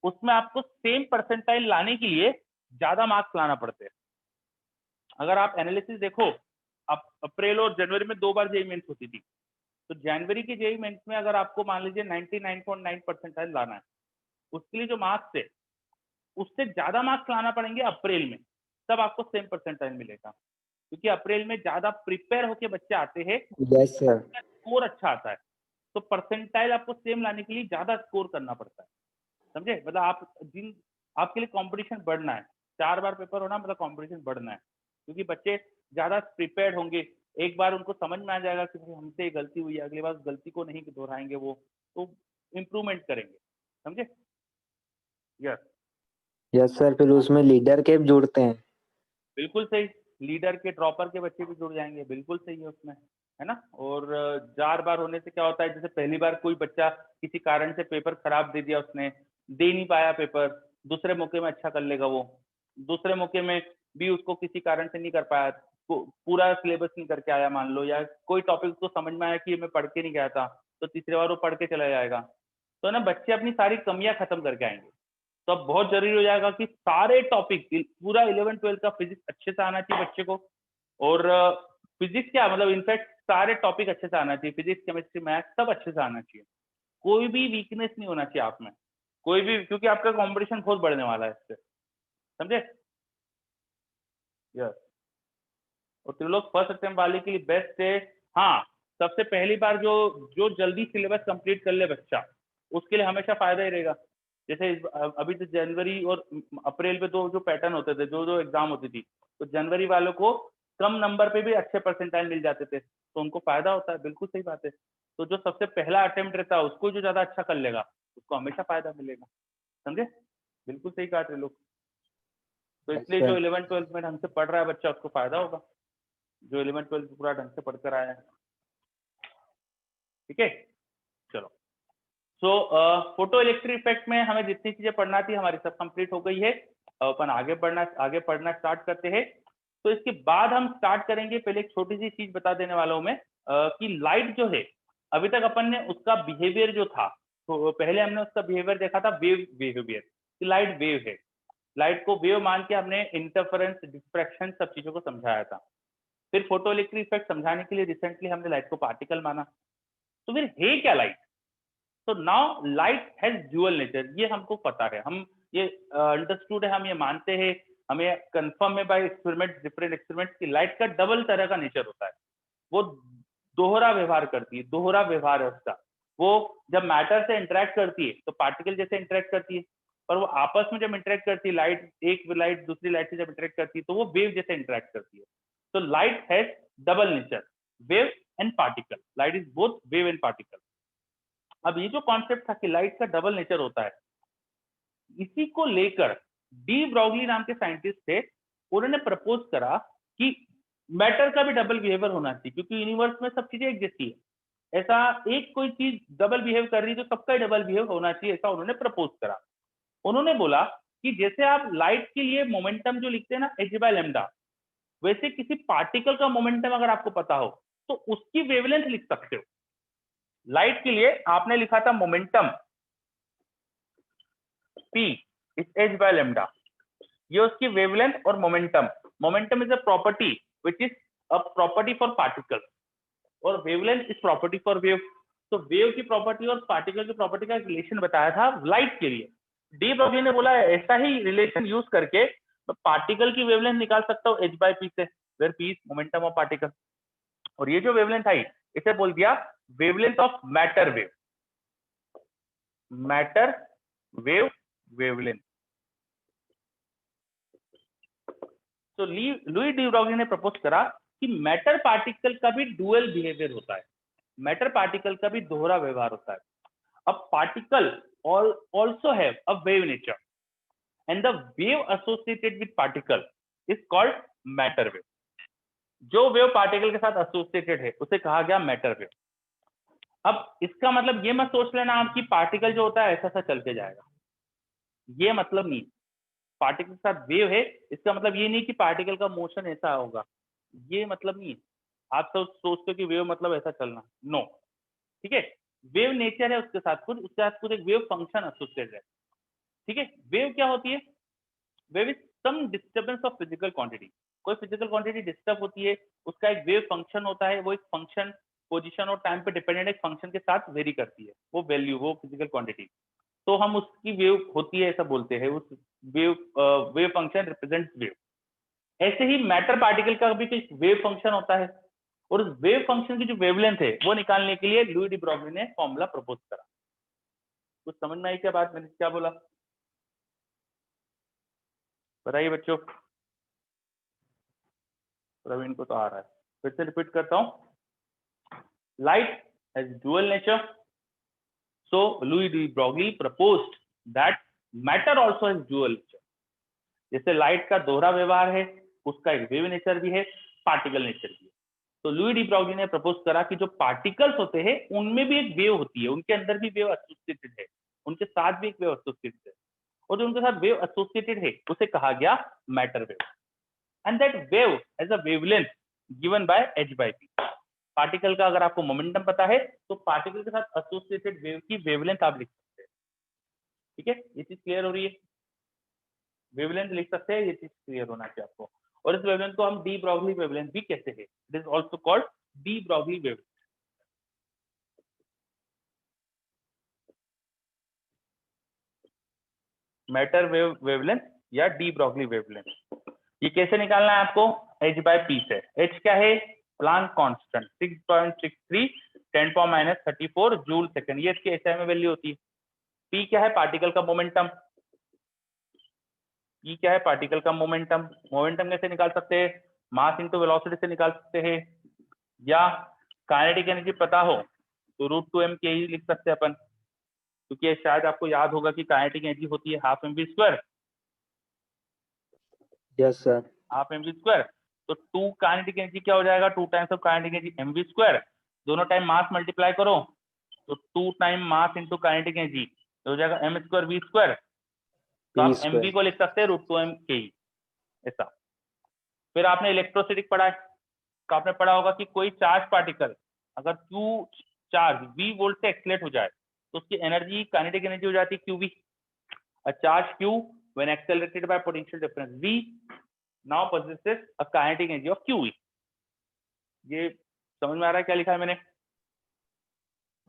उसमें आपको सेम परसेंटाइल लाने के लिए ज्यादा मार्क्स लाना पड़ते हैं। अगर आप एनालिसिस देखो, अप्रैल और जनवरी में 2 बार जेईई मेंस होती थी, तो जनवरी के जेईई मेंस में अगर आपको मान लीजिए 99.9 परसेंटाइल लाना है, उसके लिए जो मार्क्स है उससे ज्यादा मार्क्स लाना पड़ेंगे अप्रैल में, तब आपको सेम परसेंटाइल मिलेगा, क्योंकि अप्रैल में ज्यादा प्रिपेयर होके बच्चे आते हैं, Yes, sir. स्कोर अच्छा आता है, तो परसेंटाइल आपको सेम लाने के लिए ज्यादा स्कोर करना पड़ता है, समझे, मतलब आपके लिए कंपटीशन बढ़ना है, 4 बार पेपर होना मतलब कंपटीशन बढ़ना है, क्योंकि बच्चे ज्यादा प्रिपेयर्ड होंगे, एक बार उनको समझ में आ जाएगा कि भाई हमसे ये गलती हुई है, अगली बार गलती को नहीं दोहराएंगे, वो तो इम्प्रूवमेंट करेंगे, समझे। Yes, Yes, sir. फिर उसमें लीडर के जुड़ते हैं. बिल्कुल सही, लीडर के ड्रॉपर के बच्चे भी जुड़ जाएंगे, बिल्कुल सही है उसमें, है ना। और 4 बार होने से क्या होता है, जैसे पहली बार कोई बच्चा किसी कारण से पेपर खराब दे दिया, उसने दे नहीं पाया पेपर, दूसरे मौके में अच्छा कर लेगा वो, दूसरे मौके में भी उसको किसी कारण से नहीं कर पाया, पूरा सिलेबस नहीं करके आया मान लो, या कोई टॉपिक उसको समझ में आया कि मैं पढ़ के नहीं गया था, तो तीसरी बार वो पढ़ के चला जाएगा, तो ना बच्चे अपनी सारी कमियां खत्म करके आएंगे। तो अब बहुत जरूरी हो जाएगा कि सारे टॉपिक, पूरा 11-12 का फिजिक्स अच्छे से आना चाहिए बच्चे को, और फिजिक्स क्या मतलब इनफैक्ट सारे टॉपिक अच्छे से आना चाहिए, फिजिक्स केमिस्ट्री मैथ सब अच्छे से आना चाहिए, कोई भी वीकनेस नहीं होना चाहिए आप में, कोई भी, क्योंकि आपका कंपटीशन बहुत बढ़ने वाला है इससे, समझे। यस, और त्रिलोक फर्स्ट अटेम्प्ट वाले के लिए बेस्ट है। हाँ, सबसे पहली बार जो जो जल्दी सिलेबस कंप्लीट कर ले बच्चा, उसके लिए हमेशा फायदा ही रहेगा। जैसे अभी तो जनवरी और अप्रैल पे दो जो पैटर्न होते थे, जो एग्जाम होती थी, तो जनवरी वालों को कम नंबर पे भी अच्छे परसेंटाइल मिल जाते थे, तो उनको फायदा होता है, बिल्कुल सही बात है। तो जो सबसे पहला अटेम्प्ट रहता है उसको जो ज्यादा अच्छा कर लेगा उसको हमेशा फायदा मिलेगा। समझे? बिल्कुल सही कहा थे लोग। तो इसलिए जो 11 12 में ढंग से पढ़ रहा है बच्चा उसको फायदा होगा, जो 11 12 पूरा ढंग से पढ़कर आया है। ठीक है, चलो। सो फोटो इलेक्ट्रिक इफेक्ट में हमें जितनी चीजें पढ़ना थी हमारी सब कंप्लीट हो गई है। अपन आगे पढ़ना स्टार्ट करते हैं। तो इसके बाद हम स्टार्ट करेंगे, पहले एक छोटी सी चीज बता देने वाला हूं मैं कि लाइट जो है अभी तक अपन ने उसका बिहेवियर जो था, तो पहले हमने उसका बिहेवियर देखा था वेव बिहेवियर, कि लाइट वेव है। लाइट को वेव मान के हमने इंटरफेरेंस, डिफ्रैक्शन सब चीजों को समझाया था। फिर फोटो इलेक्ट्रिक इफेक्ट समझाने के लिए रिसेंटली हमने लाइट को पार्टिकल माना। तो फिर है क्या लाइट? तो now light has dual nature, ये हमको पता है, हम ये अंडरस्टूड है, हम ये मानते हैं, हमें कंफर्म है बाय एक्सपेरिमेंट, डिफरेंट एक्सपेरिमेंट्स की लाइट का डबल तरह का नेचर होता है। वो दोहरा व्यवहार करती है, दोहरा व्यवहार है उसका। वो जब मैटर से इंटरेक्ट करती है तो पार्टिकल जैसे इंटरेक्ट करती है, और वो आपस में जब इंटरेक्ट करती है, लाइट एक लाइट दूसरी लाइट से जब इंटरेक्ट करती है तो वो वेव जैसे इंटरेक्ट करती है। तो light has double nature, wave and particle. Light is both wave and particle. अब ये जो कॉन्सेप्ट था कि लाइट का डबल नेचर होता है, इसी को लेकर डी ब्रॉगली नाम के साइंटिस्ट थे, उन्होंने प्रपोज करा कि मैटर का भी डबल बिहेवियर होना चाहिए, क्योंकि यूनिवर्स में सब चीजें एक जैसी है। ऐसा एक कोई चीज डबल बिहेव कर रही है तो सबका ही डबल बिहेव होना चाहिए, ऐसा उन्होंने प्रपोज करा। उन्होंने बोला कि जैसे आप लाइट के लिए मोमेंटम जो लिखते हैं ना h/λ, वैसे किसी पार्टिकल का मोमेंटम अगर आपको पता हो तो उसकी वेवलेंथ लिख सकते हो। लाइट के लिए आपने लिखा था मोमेंटम p इज h/λ, ये उसकी वेवलेंथ और momentum. Momentum is a property which is a property for particle, और wavelength is property for wave. तो वेव की प्रॉपर्टी और पार्टिकल की प्रॉपर्टी का रिलेशन बताया था लाइट के लिए। डी ब्रॉगली ने बोला ऐसा ही रिलेशन यूज करके मैं पार्टिकल की वेवलेंथ निकाल सकता हूँ h/p से, where p is momentum of particle. और ये जो वेवलेंथ आई इसे बोल दिया wavelength of matter wave, matter wave wavelength. तो लुई डी ब्रॉगली ने प्रपोज करा कि मैटर पार्टिकल का भी डुअल बिहेवियर होता है, मैटर पार्टिकल का भी दोहरा व्यवहार होता है। अब particle also have a wave nature and the wave associated with particle is called matter wave। जो वेव पार्टिकल के साथ एसोसिएटेड है उसे कहा गया मैटर वेव। अब इसका मतलब ये मत सोच लेना आप कि पार्टिकल जो होता है ऐसा ऐसा चल के जाएगा, ये मतलब नहीं। पार्टिकल के साथ वेव है इसका मतलब ये नहीं कि पार्टिकल का मोशन ऐसा होगा, ये मतलब नहीं। आप सब सोचते हो कि वेव मतलब ऐसा चलना, नो। ठीक है, वेव नेचर है उसके साथ कुछ, उसके साथ कुछ एक वेव फंक्शन एसोसिएटेड है। ठीक है, वेव क्या होती है? Wave is some disturbance of physical quantity. कोई फिजिकल क्वांटिटी डिस्टर्ब होती है, उसका एक वेव फंक्शन होता है, वो एक फंक्शन पोजीशन और टाइम पे डिपेंडेंट एक फंक्शन के साथ वेरी करती है वो वैल्यू, वो फिजिकल क्वांटिटी। तो हम उसकी वेव होती है ऐसा बोलते हैं, उस वेव फंक्शन रिप्रेजेंट्स वेव। ऐसे ही मैटर पार्टिकल का भी एक वेव फंक्शन होता है, और उस वेव फंक्शन की जो वेवलेंथ है वो निकालने के लिए लुई डी ब्रॉगली ने फॉर्मूला प्रपोज करा। कुछ समझ में आई क्या बात, मैंने क्या बोला? बताइए बच्चों। प्रवीण को तो आ रहा है, फिर से रिपीट करता हूं। Light has dual nature, so Louis de Broglie proposed that matter also has dual nature. जैसे लाइट का दोहरा व्यवहार है, उसका एक वेव नेचर भी है, पार्टिकल नेचर भी है। तो लुई डी ब्रॉगली ने प्रपोज करा कि जो पार्टिकल्स होते हैं उनमें भी एक वेव होती है, उनके अंदर भी वेव एसोसिएटेड है, उनके साथ भी एक वेव एसोसिएटेड है, और जो उनके साथ वेव एसोसिएटेड है उसे कहा गया matter wave. And that wave has a wavelength given by h/p। Particle का अगर आपको मोमेंटम पता है तो पार्टिकल के साथ एसोसिएटेड वेव की वेवलेंथ आप लिख सकते हैं। ठीक है, ये चीज क्लियर हो रही है? वेवलेंथ लिख सकते हैं, ये चीज क्लियर होना चाहिए आपको। और इस वेवलेंथ को हम डी ब्रॉगली वेवलेंथ भी कहते हैं, it is also called D Broglie wavelength. Matter wave wavelength या डी ब्रॉगली वेवलेंथ। ये कैसे निकालना है आपको? h/p से। h क्या है? प्लांक कांस्टेंट 6.63 10⁻34 जूल सेकंड, ये इसकी SI में वैल्यू होती है। p क्या है? पार्टिकल का मोमेंटम। e क्या है? पार्टिकल का मोमेंटम। मोमेंटम कैसे निकाल सकते हैं? मास इंटू वेलोसिटी से निकाल सकते हैं, या काइनेटिक एनर्जी पता हो तो √2m के ही लिख सकते हैं अपन, क्योंकि शायद आपको याद होगा कि काइनेटिक एनर्जी होती है half mv², yes sir. Half mv²। तो 2 काइनेटिक एनर्जी क्या हो जाएगा, 2 times of kinetic energy mv², दोनों टाइम मास मल्टीप्लाई करो तो 2 time mass into kinetic energy हो जाएगा m² v²। तो आप mv को लिख सकते हैं √2m के ही, ऐसा। फिर आपने इलेक्ट्रोस्टैटिक पढ़ा है, तो आपने पढ़ा होगा कि कोई चार्ज पार्टिकल अगर q चार्ज v वोल्ट से एक्सलेट हो जाए तो उसकी एनर्जी काइनेटिक एनर्जी हो जाती है qv। A charge q when accelerated by potential difference v now possesses a kinetic energy of qv। ये समझ में आ रहा है क्या लिखा है मैंने?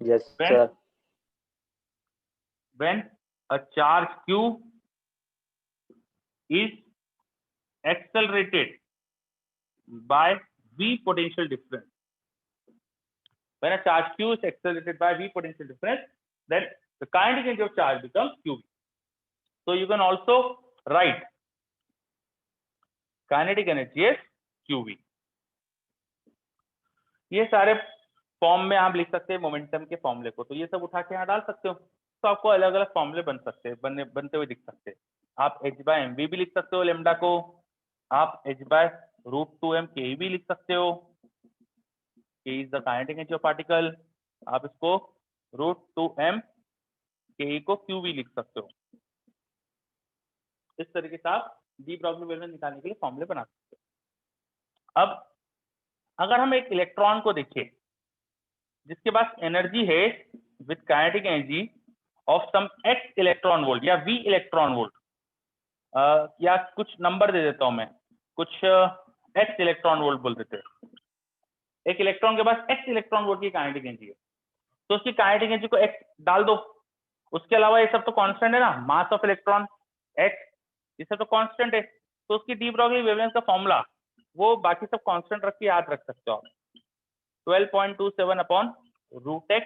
Yes sir. when a charge q is accelerated by v potential difference, when a charge q is accelerated by v potential difference, then the kinetic energy of charge becomes qv. So you can also write kinetic energy as qv। ये सारे फॉर्म में आप लिख सकते हैं मोमेंटम के फॉर्मूले को, तो ये सब उठा के यहाँ डाल सकते हो, तो आपको अलग अलग फॉर्मूले बन सकते हैं, बनते हुए दिख सकते हैं। आप h/mv भी लिख सकते हो लेमडा को, आप h/√2m के भी लिख सकते हो, k is the kinetic energy of particle, आप इसको √2m के को q भी लिख सकते हो। इस तरीके से आप डी ब्रॉगली वेवलेंथ निकालने के लिए फॉर्मूले बना सकते हो। अब अगर हम एक इलेक्ट्रॉन को देखें जिसके पास एनर्जी है with kinetic energy of some x electron volt या v इलेक्ट्रॉन वोल्ट, या कुछ नंबर दे देता हूं मैं, कुछ x इलेक्ट्रॉन वोल्ट बोल देते हैं। एक इलेक्ट्रॉन के पास x इलेक्ट्रॉन वोल्ट की काइनेटिक एनर्जी है, तो उसकी काइनेटिक एनर्जी को x डाल दो। उसके अलावा ये सब तो कांस्टेंट है ना, मास ऑफ इलेक्ट्रॉन x, ये सब तो कांस्टेंट है, तो उसकी डी ब्रॉगली वेवलेंथ का फॉर्मूला वो बाकी सब कांस्टेंट रख के याद रख सकते हो आप, 12.27 अपॉन √x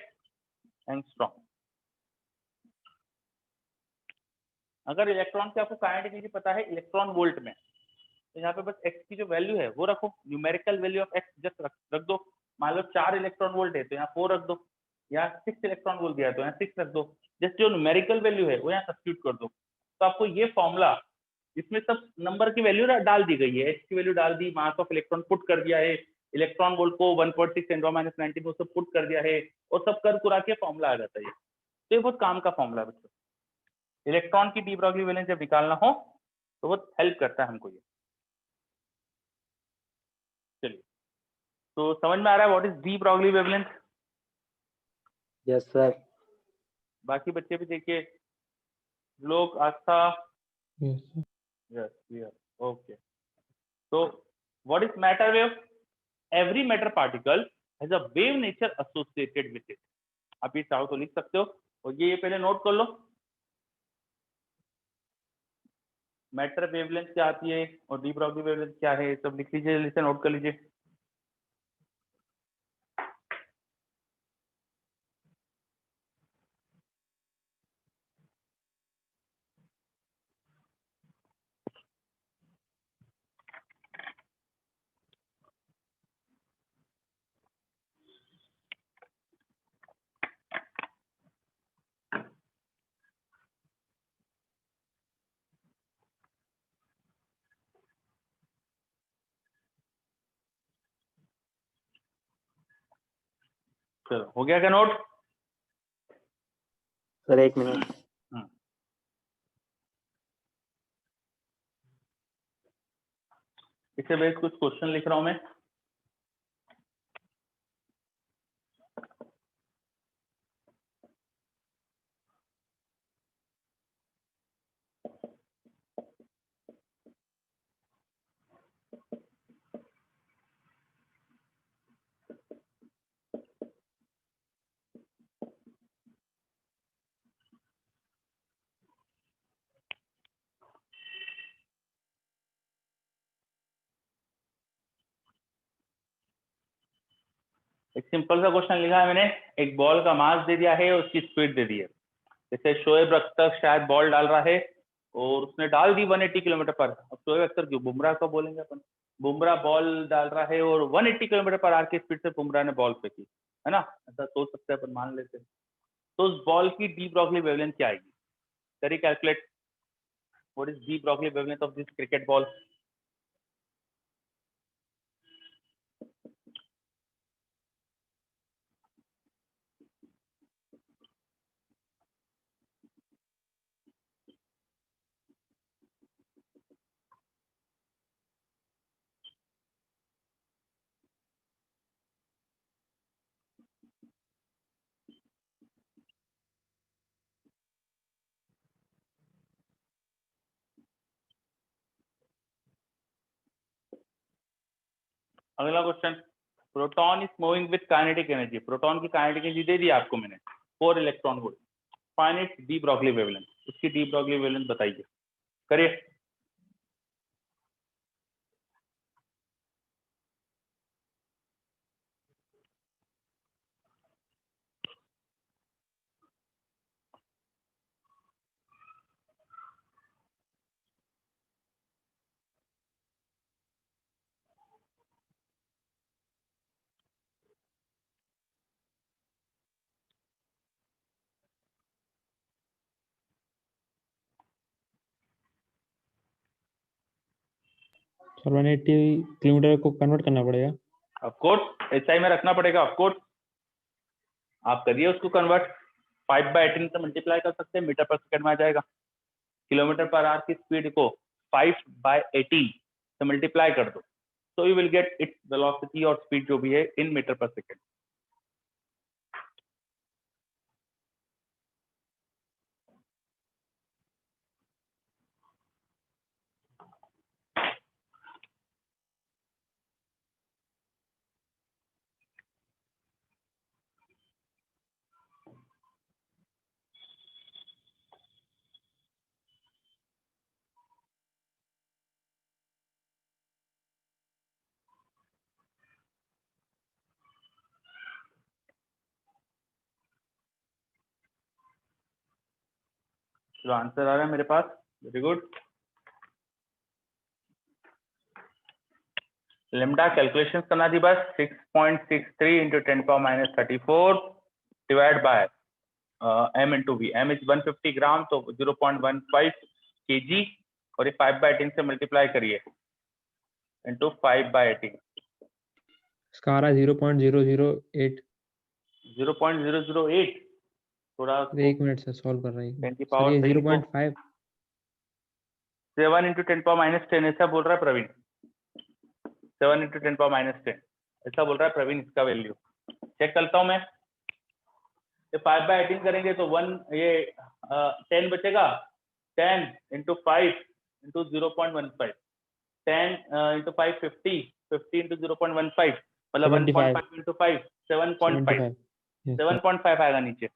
एंगस्ट्रॉम। अगर इलेक्ट्रॉन की आपको काइनेटिक एनर्जी पता है इलेक्ट्रॉन वोल्ट में, तो यहाँ पे बस x की जो वैल्यू है वो रखो, numerical value of x just रख दो। मान लो 4 इलेक्ट्रॉन वोल्ट है तो यहाँ 4 रख दो, या 6 इलेक्ट्रॉन वोल्ट दिया है तो यहाँ 6 रख दो, जस्ट जो न्यूमेरिकल वैल्यू है वो यहाँ सब्स्टिट्यूट कर दो। तो आपको ये फॉर्मूला, इसमें सब नंबर की वैल्यू डाल दी गई है, x की वैल्यू डाल दी, मास ऑफ इलेक्ट्रॉन पुट कर दिया है, इलेक्ट्रॉन वोल्ट को 1.6 × -19 वो सब पुट कर दिया है, और सब कर कुरा के फॉर्मूला आ जाता है। तो ये बहुत काम का फॉर्मूला है बच्चों, इलेक्ट्रॉन की डी ब्रॉगली वेवलेंथ जब निकालना हो तो बहुत हेल्प करता है हमको ये। चलिए, तो समझ में आ रहा है what is de Broglie wavelength? Yes sir. बाकी बच्चे भी देखिए, लोग, Aastha, yes sir. Yes, okay. तो what is matter wave? Every matter particle has a wave nature associated with it. आप ये चाहो तो लिख सकते हो, और ये पहले नोट कर लो, मैटर वेवलेंथ क्या आती है और डी ब्रॉगली वेवलेंथ क्या है, सब लिख लीजिए, इसे नोट कर लीजिए। चलो, हो गया क्या नोट? सर एक मिनट। इससे बेस कुछ क्वेश्चन लिख रहा हूं मैं। एक सिंपल सा क्वेश्चन लिखा है मैंने, एक बॉल का मास दे दिया है और उसकी स्पीड दे दी है। जैसे शोएब अख्तर शायद बॉल डाल रहा है और उसने डाल दी 180 किलोमीटर पर। अब शोएब अख्तर क्यों, बुमराह को बोलेंगे अपन, बुमराह बॉल डाल रहा है और 180 किलोमीटर पर आर की स्पीड से बुमराह ने बॉल फेंकी, है ना, ऐसा सोच सकते हैं अपन, मान लेते हैं। तो उस बॉल की डी ब्रॉगली वेवलेंथ क्या आएगी? करिए calculate, what is de Broglie wavelength of this cricket ball? अगला question, proton is moving with kinetic energy. Proton की काइनेटिक एनर्जी दे दी आपको मैंने, 4 electron volt. Find its de Broglie wavelength, उसकी डी ब्रॉगली वेवलेंथ बताइए, करिए। सर 180 किलोमीटर को कन्वर्ट करना पड़ेगा। ऑफ कोर्स एसआई में रखना पड़ेगा, ऑफ कोर्स आप करिए उसको कन्वर्ट। 5/18 से मल्टीप्लाई कर सकते हैं, मीटर पर सेकंड में आ जाएगा। किलोमीटर पर आवर की स्पीड को 5/18 से मल्टीप्लाई कर दो, so you will get its velocity और स्पीड जो भी है इन मीटर पर सेकंड। चलो आंसर आ रहा है मेरे पास, वेरी गुड। लेमडा कैलकुलेशन करना थी बस, 6.63 into 10⁻⁻34 divide by m into v. m is 150 gram, तो 0.15 kg, और ये 5/18 से मल्टीप्लाई करिए इंटू 5/18। इसका आ रहा है 0.008। 0.008, थोड़ा एक मिनट से सॉल्व कर रहा है। 10 की सर पावर ये 3 को 0.5। 7 इंटू 10⁻10 ऐसा बोल रहा है प्रवीण। 7 इंटू 10⁻10 ऐसा बोल रहा है प्रवीण, इसका वैल्यू चेक करता हूं मैं। ये 5/18 करेंगे तो 10 बचेगा। 10 इंटू 5 इंटू 0.15, 10 इंटू 5 50, 50 इंटू 0.15 मतलब 75 1.5 इंटू 5 7.5, 75। Yes, sir. 7.5 आएगा नीचे,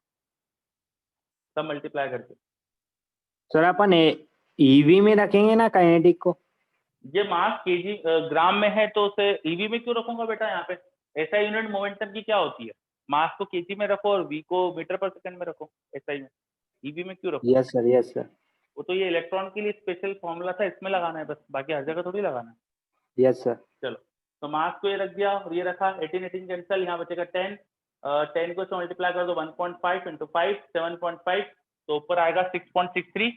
सब मल्टीप्लाई करके। सर अपन ईवी में रखेंगे ना काइनेटिक को? ये मास केजी ग्राम में है तो उसे ईवी में क्यों रखूंगा बेटा? यहाँ पे ऐसा यूनिट मोमेंटम की क्या होती है? मास को केजी में रखो और वी को मीटर पर सेकंड में रखो, ऐसा ही ईवी में क्यों रखो? Yes sir, yes sir. वो तो ये इलेक्ट्रॉन के लिए स्पेशल फॉर्मूला था, इसमें लगाना है बस, बाकी हर जगह थोड़ी लगाना है। Yes sir. चलो, तो मास को ये रख दिया और ये रखा, 18 कैंसिल, यहाँ बचेगा 10। 10 को मल्टीप्लाई कर दो 1.5 इंटू 5 7.5, तो ऊपर आएगा 6.63।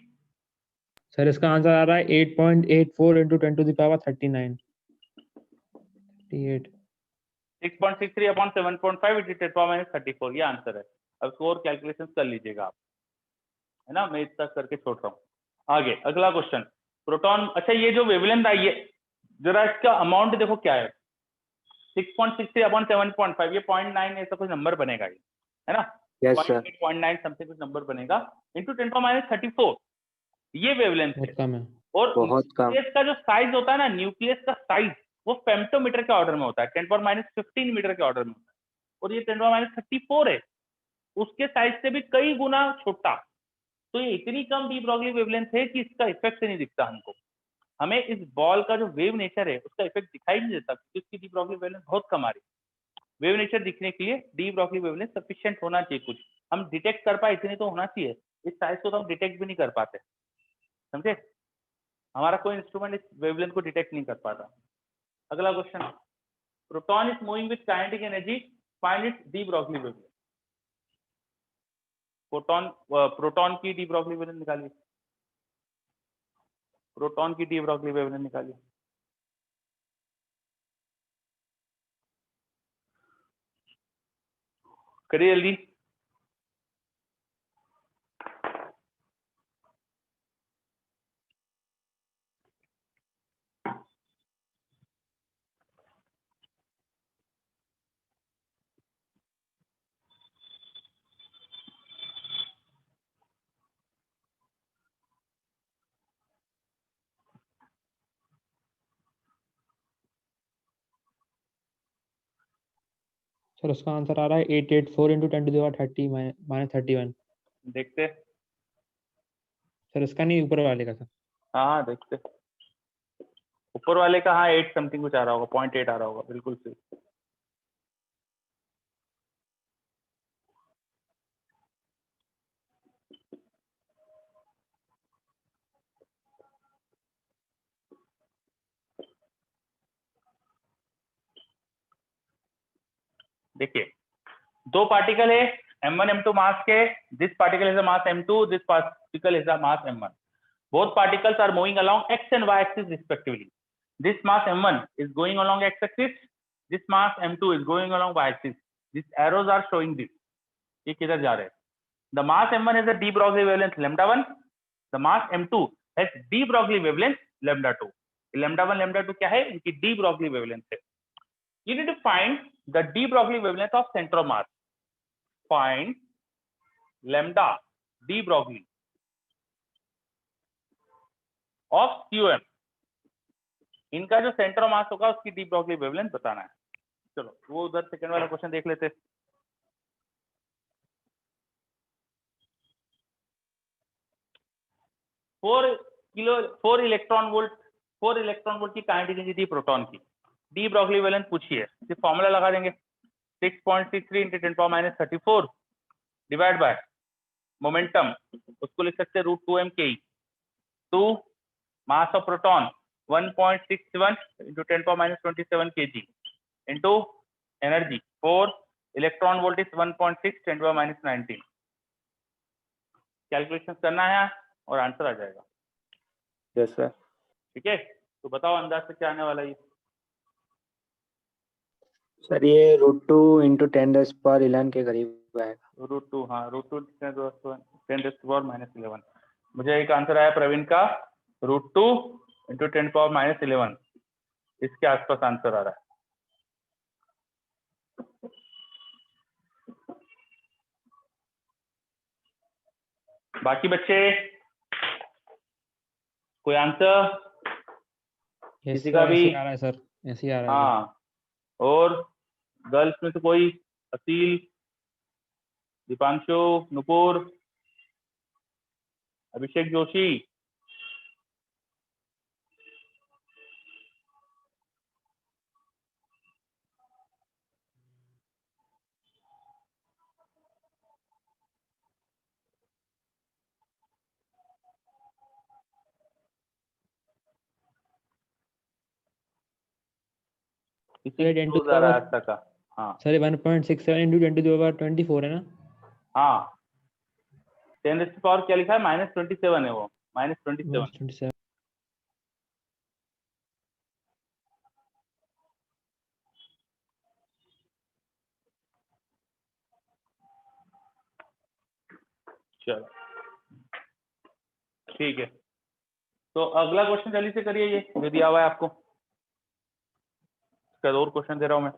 सर इसका आंसर आ रहा है 8.84 इंटू 10⁻39। 38। 6.63 अपॉन 7.5 इंटू 10⁻34, ये आंसर है। अब इसको और कैलकुलेशन कर लीजिएगा आप, है ना, मैं इतना करके छोड़ रहा हूँ। आगे अगला क्वेश्चन, प्रोटॉन। अच्छा, ये जो वेवलेंथ आई है, जरा इसका अमाउंट देखो क्या है। 6.63 अपॉन 7.5, ये 0.9 ऐसा कुछ नंबर बनेगा ये, है ना। Yes sir. 0.9 समथिंग कुछ नंबर बनेगा, इंटू 10⁻34, ये वेवलेंथ है। बहुत कम है। और बहुत कम। न्यूक्लियस का जो साइज होता है ना, न्यूक्लियस का साइज वो फेम्टोमीटर के ऑर्डर में होता है, 10⁻15 मीटर के ऑर्डर में होता है, और ये 10⁻34 है, उसके साइज से भी कई गुना छोटा। तो ये इतनी कम डी ब्रॉगली वेवलेंथ है कि इसका इफेक्ट नहीं दिखता हमको। हमें इस बॉल का जो वेव नेचर है उसका इफेक्ट दिखाई नहीं देता, क्योंकि इसकी डी ब्रॉगली वेवलेंथ बहुत कम आ रही है। वेव नेचर दिखने के लिए डी ब्रॉगली वेवलेंथ सफिशिएंट होना चाहिए, कुछ हम डिटेक्ट कर पाए इतनी तो होना चाहिए। इस साइज को तो हम डिटेक्ट भी नहीं कर पाते, समझे। हमारा कोई इंस्ट्रूमेंट इस वेवलेंथ को डिटेक्ट नहीं कर पाता। अगला question, proton is moving with kinetic energy find it D Broglie wavelength. Proton की डी ब्रॉगली वेवलेंथ निकालिए, प्रोटॉन की डी ब्रॉगली वेवलेंथ निकालिए। करिए जल्दी। सर उसका आंसर आ रहा है 884 इंटू 10⁻30 -31। देखते। सर इसका नहीं, ऊपर वाले का सर। हाँ देखते, ऊपर वाले का हाँ 8 समथिंग कुछ आ रहा होगा, 0.8 आ रहा होगा, बिल्कुल सही। देखिए दो पार्टिकल है m1 m2 मास के, this particle is a mass m2, this particle is a mass m1, both particles are moving along x and y axis respectively. This mass m1 is going along x axis, this mass m2 is going along y axis. These arrows are showing this, ये किधर जा रहे हैं। The mass m1 has a de Broglie wavelength lambda1, the mass m2 has de Broglie wavelength lambda2. lambda1 lambda2 क्या है, इनकी de Broglie wavelength है। You need to find the de Broglie wavelength of center of mass. Find lambda de Broglie of QM, इनका जो सेंटर ऑफ मास होगा उसकी डी ब्रॉगली वेवलेंथ बताना है। चलो वो उधर सेकंड वाला क्वेश्चन देख लेते। 4 इलेक्ट्रॉन वोल्ट की काइनेटिक एनर्जी प्रोटॉन की, डी ब्रॉगली वेवलेंथ पूछी है, सिर्फ फॉर्मूला लगा देंगे 6.63 × 10⁻34 डिवाइड बाय मोमेंटम, उसको लिख सकते हैं √2m ke, 2 mass of proton 1.67 × 10⁻27 kg into energy 4, electron volt is 1.6 10⁻19। Calculation करना है और आंसर आ जाएगा। Yes sir. ठीक है, तो बताओ अंदाज से क्या आने वाला है। सर ये √2 × 10⁻11 के करीब आएगा। √2, हाँ √2 10⁻11। मुझे एक आंसर आया प्रवीण का √2 × 10⁻11, इसके आसपास आंसर आ रहा है। बाकी बच्चे कोई आंसर किसी का भी? ऐसे आ रहा है सर, ऐसे ही आ रहा है। हाँ, और गर्ल्स में से कोई? असील, दीपांशु, नुपुर, अभिषेक जोशी, किसी 10 to क्लोज आ रहा है आज तक का? हाँ सर 1.67 इंटू 10⁻24 है ना? हाँ, 10 पावर क्या लिखा है, -27 है वो, -27। -27। चलो ठीक है, तो अगला क्वेश्चन जल्दी से करिए, ये जो दिया हुआ है आपको, इसका और क्वेश्चन दे रहा हूं मैं।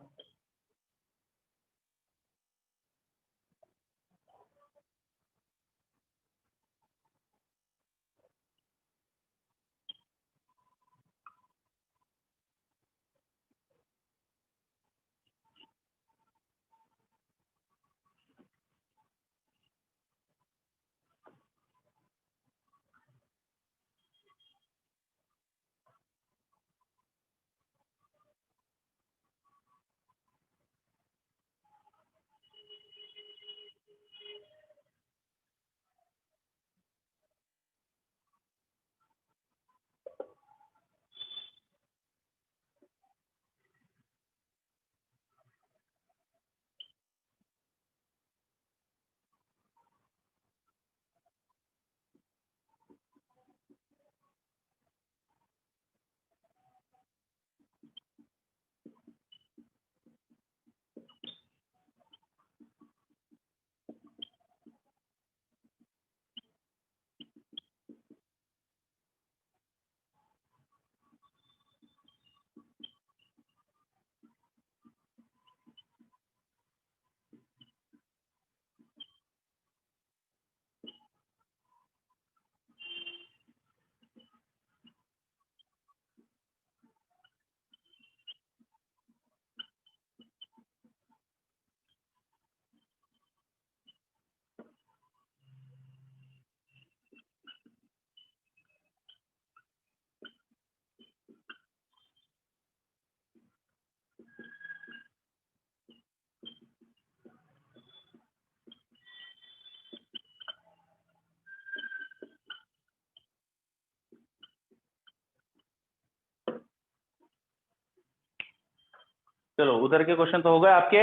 चलो उधर के क्वेश्चन तो हो गए आपके,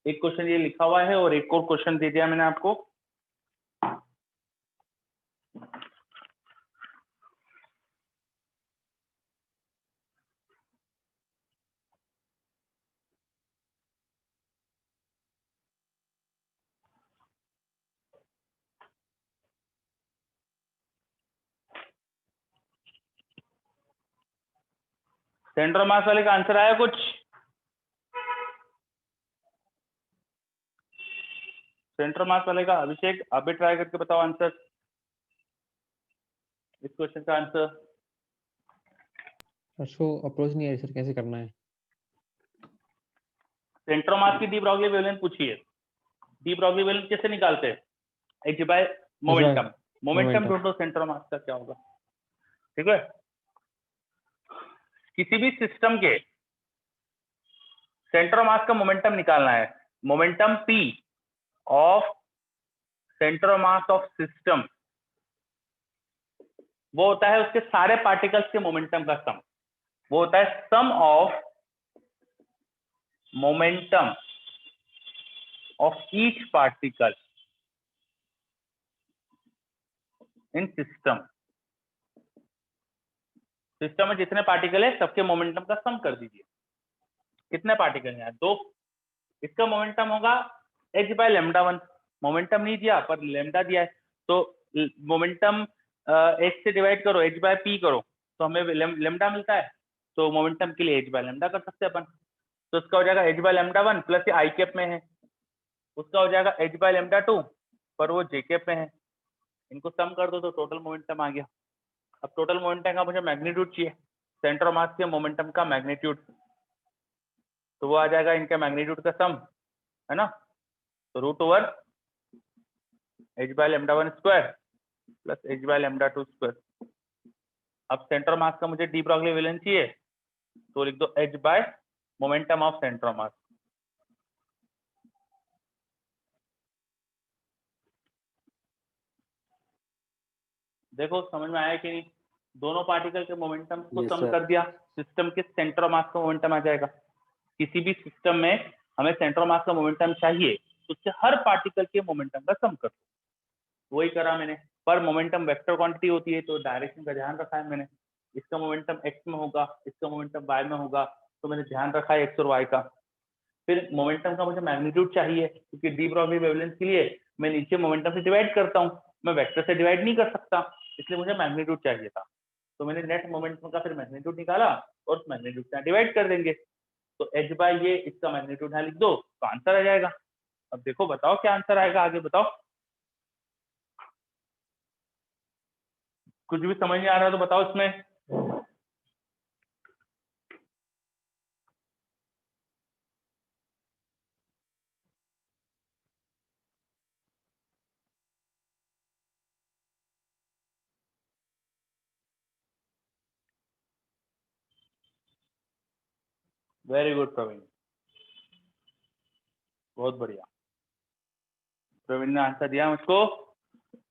एक क्वेश्चन ये लिखा हुआ है और एक और क्वेश्चन दे दिया मैंने आपको। सेंटर मास वाले का आंसर आया कुछ? सेंटर मास वाले का अभिषेक आप भी ट्राई करके बताओ आंसर, इस क्वेश्चन का आंसर। उसको अप्रोच नहीं आ रही सर, कैसे करना है? सेंटर मास की डी ब्रॉगली वेवलेंथ पूछी है, डी ब्रॉगली वेवलेंथ कैसे निकालते हैं? एच बाय मोमेंटम, मोमेंटम ढूंढो सेंटर मास का क्या होगा, ठीक है। किसी भी सिस्टम के सेंटर मास का मोमेंटम निकालना है, momentum P of centre mass of system, वो होता है उसके सारे पार्टिकल्स के मोमेंटम का सम, वो होता है sum of momentum of each particle in system. System में जितने पार्टिकल है सबके मोमेंटम का सम कर दीजिए। कितने पार्टिकल हैं? 2। इसका मोमेंटम होगा h बाय लैम्डा 1, मोमेंटम नहीं दिया पर लैम्डा दिया है, तो मोमेंटम h से डिवाइड करो, h बाय p करो तो हमें लैम्डा मिलता है, तो मोमेंटम के लिए h बाय लैम्डा कर सकते हैं अपन। तो इसका हो जाएगा h बाय लैम्डा 1 प्लस ये आई कैप में है, उसका हो जाएगा h बाय लैम्डा 2 पर वो जे कैप में है, इनको सम कर दो तो टोटल मोमेंटम आ गया। अब टोटल मोमेंटम का मुझे मैग्नीट्यूड चाहिए, सेंटर मास के मोमेंटम का मैग्नीट्यूड, तो वो आ जाएगा इनका मैग्नीट्यूड का सम, है ना। तो root over h by lambda 1 square plus h by lambda 2 square. अब सेंटर मास का मुझे डी ब्रॉगली वेवलेंथ चाहिए, तो लिख दो h by momentum of centre mass. देखो समझ में आया कि नहीं? दोनों पार्टिकल के मोमेंटम को Yes, सम sir. कर दिया, सिस्टम के सेंटर मास का मोमेंटम आ जाएगा। किसी भी सिस्टम में हमें सेंटर मास का मोमेंटम चाहिए, तो उससे हर पार्टिकल के मोमेंटम का सम कर दो, वही करा मैंने। पर मोमेंटम वेक्टर क्वांटिटी होती है तो डायरेक्शन का ध्यान रखा है मैंने, इसका मोमेंटम x में होगा, इसका मोमेंटम y में होगा, तो मैंने ध्यान रखा है x और y का। फिर मोमेंटम का मुझे मैग्नीट्यूड चाहिए, क्योंकि डी ब्रॉगली वेवलेंथ के लिए मैं नीचे मोमेंटम से डिवाइड करता हूँ, मैं वेक्टर से डिवाइड नहीं कर सकता, इसलिए मुझे मैग्नीट्यूड चाहिए था। तो मैंने नेट मोमेंटम का फिर मैग्नीट्यूड निकाला और उस मैग्नीट्यूड से डिवाइड कर देंगे, तो h बाय ये इसका मैग्नीट्यूड है लिख दो तो आंसर आ जाएगा। अब देखो बताओ क्या आंसर आएगा, आगे बताओ। कुछ भी समझ नहीं आ रहा तो बताओ इसमें। वेरी गुड प्रवीण, बहुत बढ़िया। प्रवीण ने आंसर दिया मुझको,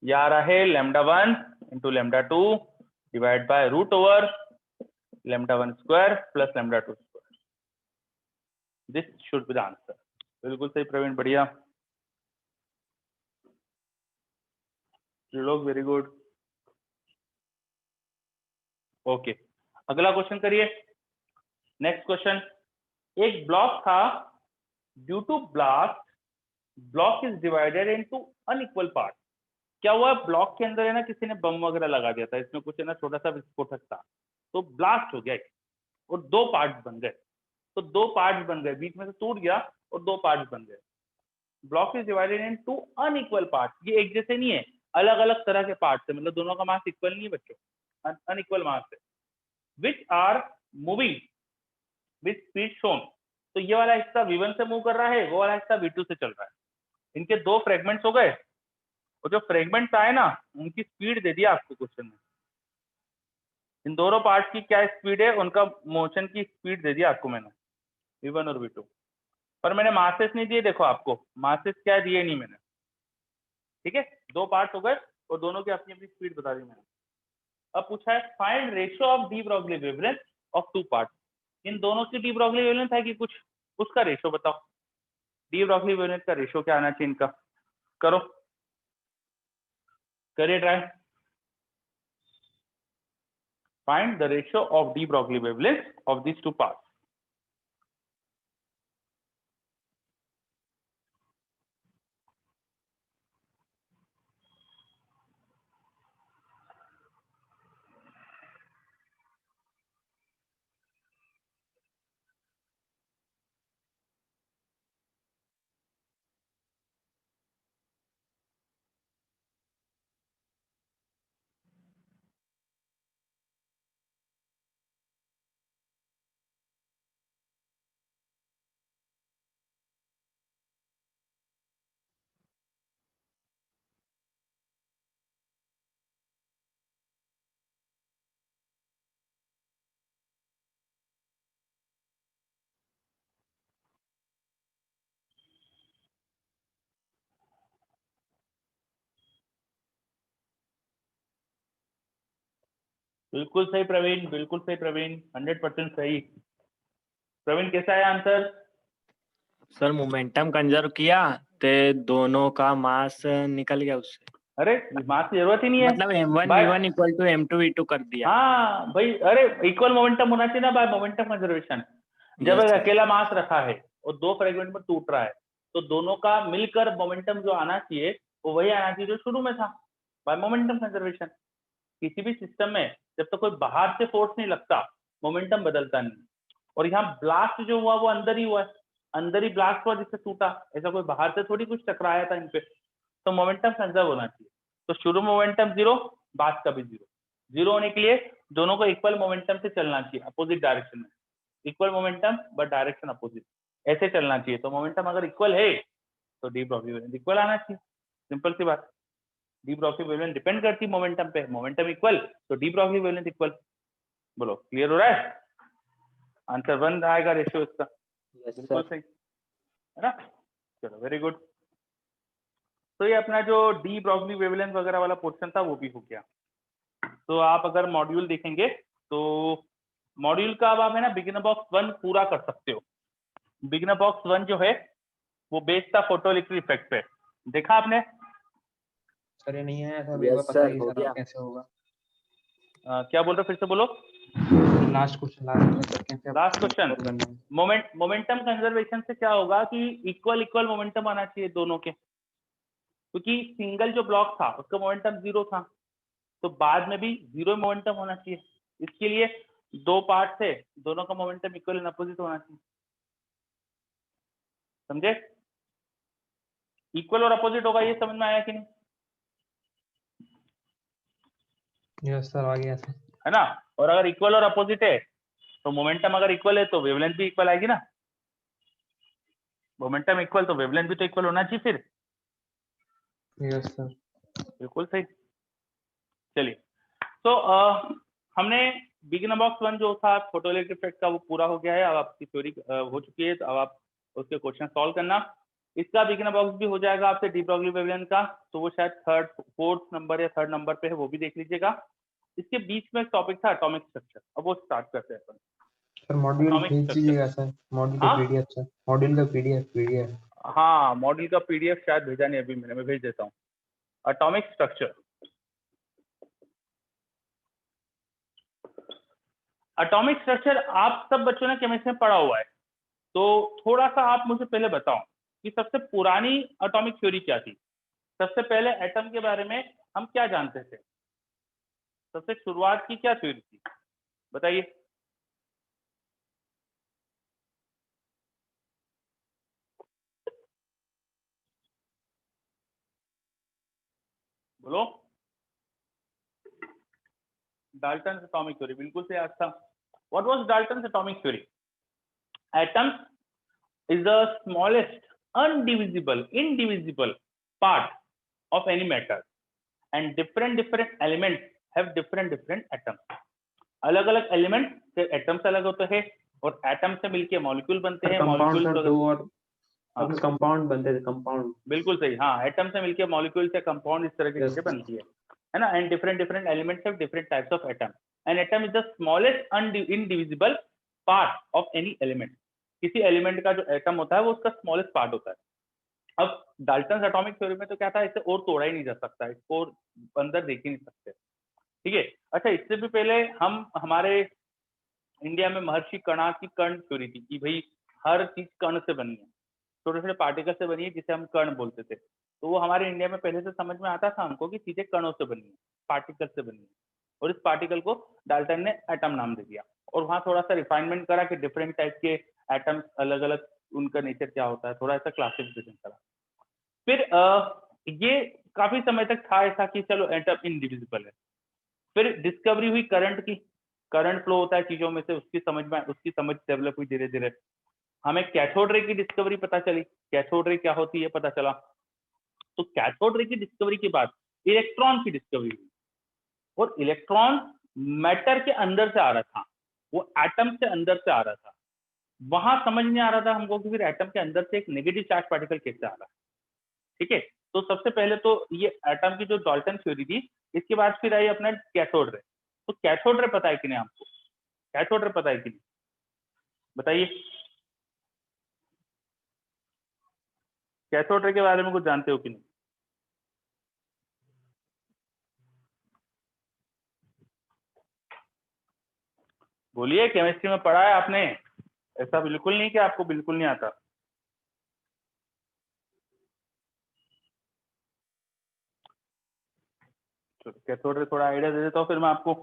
ये आ रहा है lambda 1 into lambda 2 divide by root over lambda 1 square plus lambda 2 square. This should be the answer. बिल्कुल सही प्रवीण, बढ़िया। लोग वेरी गुड। ओके, अगला क्वेश्चन करिए। नेक्स्ट क्वेश्चन, एक ब्लॉक था, due to blast block is divided into unequal part. क्या हुआ, ब्लॉक के अंदर है ना किसी ने बम वगैरह लगा दिया था, इसमें कुछ है ना छोटा सा विस्फोटक था, तो ब्लास्ट हो गया और 2 पार्ट्स बन गए। तो 2 पार्ट्स बन गए, बीच में से टूट गया और 2 पार्ट्स बन गए। Block is divided into unequal parts, ये एक जैसे नहीं है, अलग अलग तरह के पार्ट्स है, मतलब दोनों का मास इक्वल नहीं है बच्चों, अनइक्वल मास है। Which are moving with speed shown, तो ये वाला हिस्सा v1 से मूव कर रहा है, वो वाला हिस्सा v2 से चल रहा है। इनके 2 फ्रेगमेंट्स हो गए, और जो फ्रेगमेंट्स आए ना उनकी स्पीड दे दिया आपको क्वेश्चन में। इन दोनों पार्ट्स की क्या स्पीड है, उनका मोशन की स्पीड दे दिया आपको मैंने, v1 और v2, पर मैंने मासेस नहीं दिए। देखो आपको मासेस क्या दिए नहीं मैंने, ठीक है। 2 पार्ट्स हो गए और दोनों की अपनी अपनी स्पीड बता दी मैंने। अब पूछा है find ratio of de Broglie wavelength of 2 parts. इन दोनों की डी ब्रॉगली वेवलेंथ है कि कुछ उसका रेशो बताओ, डी ब्रॉगली वेवलेंथ का रेशो क्या आना चाहिए इनका, करो, करिए try. Find the ratio of de Broglie wavelength of this two parts. बिल्कुल सही प्रवीण, बिल्कुल सही प्रवीण, 100% सही। प्रवीण कैसा है आंसर? सर मोमेंटम कंजर्व किया तो दोनों का मास निकल गया उससे, अरे मास की जरूरत ही नहीं है, मतलब m1 bye v1 equal to m2 v2 कर दिया। हाँ भाई, अरे इक्वल मोमेंटम होना चाहिए ना बाय मोमेंटम कंजर्वेशन। जब Yes, एक sir. अकेला मास रखा है और दो फ्रेगमेंट में टूट रहा है तो दोनों का मिलकर मोमेंटम जो आना चाहिए वो वही आना चाहिए जो शुरू में था, बाय मोमेंटम कंजर्वेशन। किसी भी सिस्टम में जब तक कोई बाहर से फोर्स नहीं लगता मोमेंटम बदलता नहीं। और यहाँ ब्लास्ट जो हुआ वो अंदर ही हुआ है, अंदर ही ब्लास्ट हुआ जिससे टूटा, ऐसा कोई बाहर से थोड़ी कुछ टकराया था इनपे। तो मोमेंटम कंजर्व होना चाहिए। तो शुरू मोमेंटम जीरो, बाद का भी जीरो। जीरो होने के लिए दोनों को इक्वल मोमेंटम से चलना चाहिए, अपोजिट डायरेक्शन में। Equal momentum but direction opposite, ऐसे चलना चाहिए। तो मोमेंटम अगर इक्वल है तो डी ब्रॉगली वेवलेंथ इक्वल आना चाहिए, सिंपल सी बात। डी ब्रॉगली वेवलेंथ डिपेंड करती है मोमेंटम पे, मोमेंटम इक्वल तो डी ब्रॉगली वेवलेंथ इक्वल। बोलो क्लियर हो रहा है? आंसर 1 आएगा रेशियो इसका, Yes, बिल्कुल sir. सही है ना। चलो वेरी गुड। तो ये अपना जो डी ब्रॉगली वेवलेंथ वगैरह वाला पोर्शन था वो भी हो गया। तो आप अगर मॉड्यूल देखेंगे तो मॉड्यूल का अब आप है ना बिगिनर बॉक्स 1 पूरा कर सकते हो। बिगिनर बॉक्स 1 जो है वो बेस्ड था फोटोइलेक्ट्रिक इफेक्ट पे, देखा आपने? सर ये नहीं आया सर, Yes, एक बार sir, बताइए हो सर गया। आप कैसे होगा। क्या बोल रहे हो, फिर से बोलो। लास्ट क्वेश्चन, लास्ट सर कैसे लास्ट क्वेश्चन, solve करना है? मोमेंटम कंजर्वेशन से क्या होगा कि इक्वल इक्वल मोमेंटम आना चाहिए दोनों के, क्योंकि सिंगल जो ब्लॉक था उसका मोमेंटम जीरो था तो बाद में भी जीरो मोमेंटम होना चाहिए। इसके लिए दो पार्ट थे, दोनों का मोमेंटम इक्वल एंड अपोजिट होना चाहिए, समझे? इक्वल और अपोजिट होगा, ये समझ में आया कि नहीं? यस सर आ गया सर। है ना। और अगर इक्वल और अपोजिट है तो मोमेंटम अगर इक्वल है तो वेवलेंथ भी इक्वल आएगी ना। मोमेंटम इक्वल तो वेवलेंथ भी तो इक्वल होना चाहिए फिर। Yes sir. बिल्कुल सही। चलिए तो हमने बिगिनर बॉक्स 1 जो था फोटोइलेक्ट्रिक इफेक्ट का वो पूरा हो गया है। अब आपकी थ्योरी हो चुकी है तो अब आप उसके क्वेश्चन सॉल्व करना। इसका बिगिनर बॉक्स भी हो जाएगा आपसे डी ब्रॉगली वेवलेंथ का, तो वो शायद फोर्थ नंबर या थर्ड नंबर पे है, वो भी देख लीजिएगा। इसके बीच में एक टॉपिक था एटॉमिक स्ट्रक्चर, अब वो स्टार्ट करते हैं अपन। सर मॉड्यूल एटॉमिक भेज स्ट्रक्चर, दीजिएगा सर, मॉड्यूल का हाँ पीडीएफ सर, मॉड्यूल का पीडीएफ। हाँ मॉड्यूल का पीडीएफ शायद भेजा नहीं अभी मैंने, मैं भेज देता हूँ। एटॉमिक स्ट्रक्चर, एटॉमिक स्ट्रक्चर आप सब बच्चों ने केमिस्ट्री में पढ़ा हुआ है, तो थोड़ा सा आप मुझे पहले बताओ कि सबसे पुरानी एटॉमिक थ्योरी क्या थी। सबसे पहले एटम के बारे में हम क्या जानते थे, सबसे शुरुआत की क्या थ्योरी थी, बताइए। बोलो। डाल्टन एटॉमिक थ्योरी, बिल्कुल से याद था। What was Dalton atomic theory? Atoms is the smallest undivisible indivisible part of any matter and different elements have different atoms। अलग अलग एलिमेंट के एटम्स अलग होते हैं और एटम से मिलके मॉलिक्यूल बनते हैं। कंपाउंड मॉलिक्यूल सर दो और अपने कंपाउंड बनते थे, कंपाउंड। बिल्कुल सही, हाँ एटम से मिलके मॉलिक्यूल से कंपाउंड इस तरह की चीजें बनती है ना। And different elements have different types of atom and atom is the smallest indivisible part of any element। किसी एलिमेंट का जो एटम होता है वो उसका स्मॉलेस्ट पार्ट होता है। अब डाल्टन एटॉमिक थ्योरी में तो क्या था, इसे और तोड़ा ही नहीं जा सकता, इसको और अंदर देख ही नहीं सकते, ठीक है। अच्छा, इससे भी पहले हम हमारे इंडिया में महर्षि कणा की कर्ण थ्योरी थी कि भाई हर चीज कण से बनी है, छोटे छोटे पार्टिकल से बनी है, जिसे हम कण बोलते थे। तो वो हमारे इंडिया में पहले से समझ में आता था हमको कि चीजें कणों से बनी है, पार्टिकल से बनी है, और इस पार्टिकल को डाल्टन ने एटम नाम दे दिया, और वहां थोड़ा सा रिफाइनमेंट करा कि डिफरेंट टाइप के एटम्स अलग अलग उनका नेचर क्या होता है, थोड़ा सा क्लासिफिकेशन करा। फिर ये काफी समय तक था ऐसा कि चलो एटम इनडिविजिबल है। फिर डिस्कवरी हुई करंट की, करंट फ्लो होता है चीजों में से, उसकी समझ डेवलप हुई धीरे धीरे। हमें कैथोड रे की डिस्कवरी पता चली, कैथोड रे क्या होती है पता चला। तो कैथोड रे की डिस्कवरी के बाद इलेक्ट्रॉन की डिस्कवरी हुई, और इलेक्ट्रॉन मैटर के अंदर से आ रहा था, वो एटम से अंदर से आ रहा था। वहां समझ नहीं आ रहा था हमको कि फिर एटम के अंदर से एक नेगेटिव चार्ज पार्टिकल कैसे आ रहा है, ठीक है। तो सबसे पहले तो ये एटम की जो डाल्टन थ्योरी थी, इसके बाद फिर आई अपना कैथोड रे। तो कैथोड रे पता है कि नहीं आपको, कैथोड रे पता है कि नहीं, बताइए। कैथोड रे के बारे में कुछ जानते हो कि नहीं? बोलिए, केमिस्ट्री में पढ़ा है आपने, ऐसा बिल्कुल नहीं कि आपको बिल्कुल नहीं आता। कैथोड रे थोड़ा आइडिया दे देता हूँ फिर मैं आपको।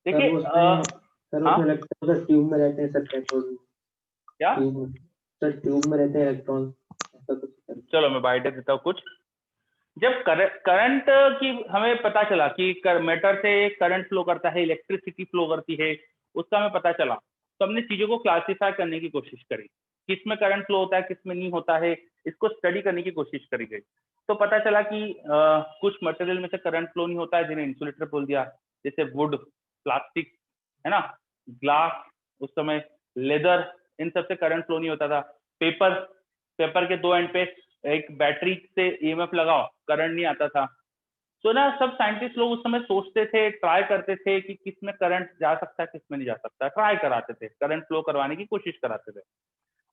देखिए सर ट्यूब में रहते हैं सर, कैथोड क्या सर ट्यूब में रहते हैं इलेक्ट्रॉन, ऐसा कुछ। चलो मैं आइडिया देता हूँ कुछ। जब करंट की हमें पता चला कि मैटर से करंट फ्लो करता है, इलेक्ट्रिसिटी फ्लो करती है, उसका हमें पता चला, तो हमने चीजों को क्लासिफाई करने की कोशिश करी, किस में करंट फ्लो होता है, किस में नहीं होता है, इसको स्टडी करने की कोशिश करी गई। तो पता चला कि कुछ मटेरियल में से करंट फ्लो नहीं होता है, जिन्हें इंसुलेटर बोल दिया, जैसे वुड, प्लास्टिक, है ना, ग्लास, उस समय लेदर, इन सबसे करंट फ्लो नहीं होता था। पेपर, पेपर के दो एंड पे एक बैटरी से ईएमएफ लगाओ, करंट नहीं आता था। तो ना सब साइंटिस्ट लोग उस समय सोचते थे, ट्राई करते थे कि किस में करंट जा सकता है, किस में नहीं जा सकता, ट्राई कराते थे, करंट फ्लो करवाने की कोशिश कराते थे।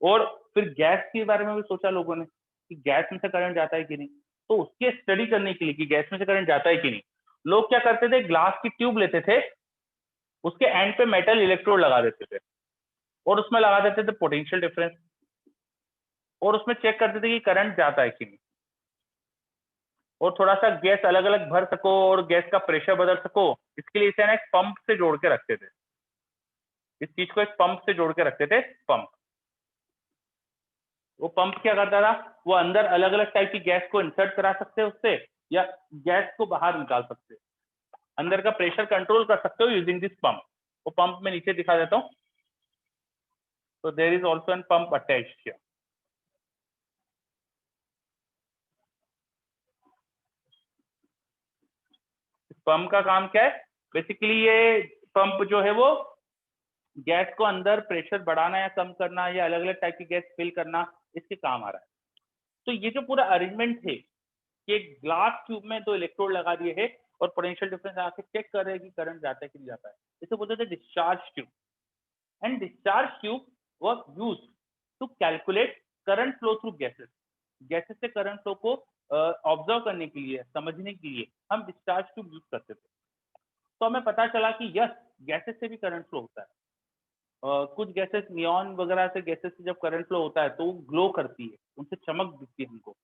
और फिर गैस के बारे में भी सोचा लोगों ने कि गैस में से करंट जाता है कि नहीं। तो उसके स्टडी करने के लिए कि गैस में से करंट जाता है कि नहीं, लोग क्या करते थे, ग्लास की ट्यूब लेते थे, उसके एंड पे मेटल इलेक्ट्रोड लगा देते थे, और उसमें लगा देते थे पोटेंशियल डिफरेंस, और उसमें चेक करते थे कि करंट जाता है कि नहीं। और थोड़ा सा गैस अलग अलग भर सको और गैस का प्रेशर बदल सको, इसके लिए इसे ना एक पंप से जोड़ के रखते थे, इस चीज को एक पंप से जोड़ के रखते थे, पंप। वो पंप क्या करता था, वो अंदर अलग अलग टाइप की गैस को इंसर्ट करा सकते हैं उससे, या गैस को बाहर निकाल सकते हैं, अंदर का प्रेशर कंट्रोल कर सकते हो यूजिंग दिस पंप। वो पंप में नीचे दिखा देता हूँ। तो there is also an pump attached here. Pump का काम क्या है, बेसिकली ये पंप जो है वो गैस को अंदर प्रेशर बढ़ाना या कम करना, या अलग अलग टाइप की गैस फिल करना, इसके काम आ रहा है। तो ये जो पूरा अरेंजमेंट है कि ग्लास ट्यूब में दो इलेक्ट्रोड लगा दिए है और पोटेंशियल डिफरेंस आके चेक कर रहे हैं कि करंट जाता है कि नहीं जाता है, इसे बोलते थे discharge tube. And discharge tube was used to calculate current flow through gases. Gases से करंट फ्लो को ऑब्जर्व करने के लिए, समझने के लिए हम डिस्चार्ज ट्यूब यूज करते थे। तो हमें पता चला कि यस, गैसेस से भी करंट फ्लो होता है। कुछ गैसेस, नियॉन वगैरह से गैसेस से जब करंट फ्लो होता है तो वो ग्लो करती है, उनसे चमक दिखती है हमको,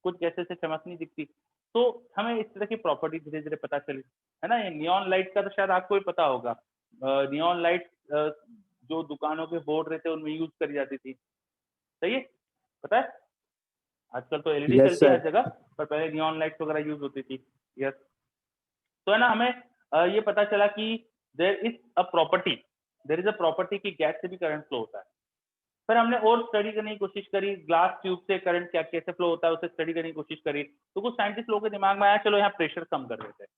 कुछ गैसेस से चमक नहीं दिखती। तो हमें इस तरह की प्रॉपर्टी धीरे धीरे पता चली, है ना। ये नियॉन लाइट का तो शायद आपको भी पता होगा, नियॉन लाइट जो दुकानों के बोर्ड रहते हैं उनमें यूज करी जाती थी, सही है, पता है। आजकल तो एलईडी चलती है हर जगह, पर पहले नियॉन लाइट वगैरह यूज होती थी। यस, तो है ना, हमें ये पता चला कि देयर इज अ प्रॉपर्टी कि गैस से भी करंट फ्लो होता है। फिर हमने और स्टडी करने की कोशिश करी, ग्लास ट्यूब से करंट क्या कैसे फ्लो होता है उसे स्टडी करने की कोशिश करी। तो कुछ साइंटिस्ट लोगों के दिमाग में आया, चलो यहाँ प्रेशर कम कर देते हैं,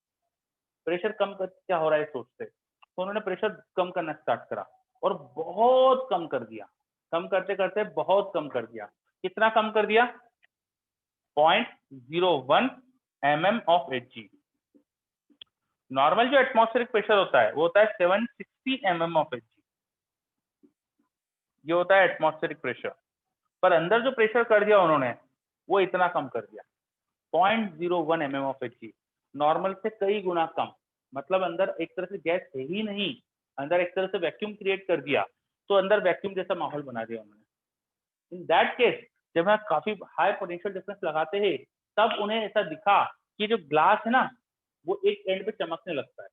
प्रेशर कम कर क्या हो रहा है सोचते। तो उन्होंने प्रेशर कम करना स्टार्ट करा, और बहुत कम कर दिया, कम करते करते बहुत कम कर दिया। कितना कम कर दिया, 0.01 mm ऑफ Hg। नॉर्मल जो एटमॉस्फेरिक प्रेशर होता है वो होता है 760 mm ऑफ Hg। ये होता है एटमॉस्फेरिक प्रेशर, पर अंदर जो प्रेशर कर दिया उन्होंने वो इतना कम कर दिया 0.01 mm ऑफ Hg, नॉर्मल से कई गुना कम। मतलब अंदर एक तरह से गैस है ही नहीं, अंदर एक तरह से वैक्यूम क्रिएट कर दिया, तो अंदर वैक्यूम जैसा माहौल बना दिया उन्होंने। इन दैट केस जब हम काफी हाई पोटेंशियल डिफरेंस लगाते हैं तब उन्हें ऐसा दिखा कि जो ग्लास है ना वो एक एंड पे चमकने लगता है।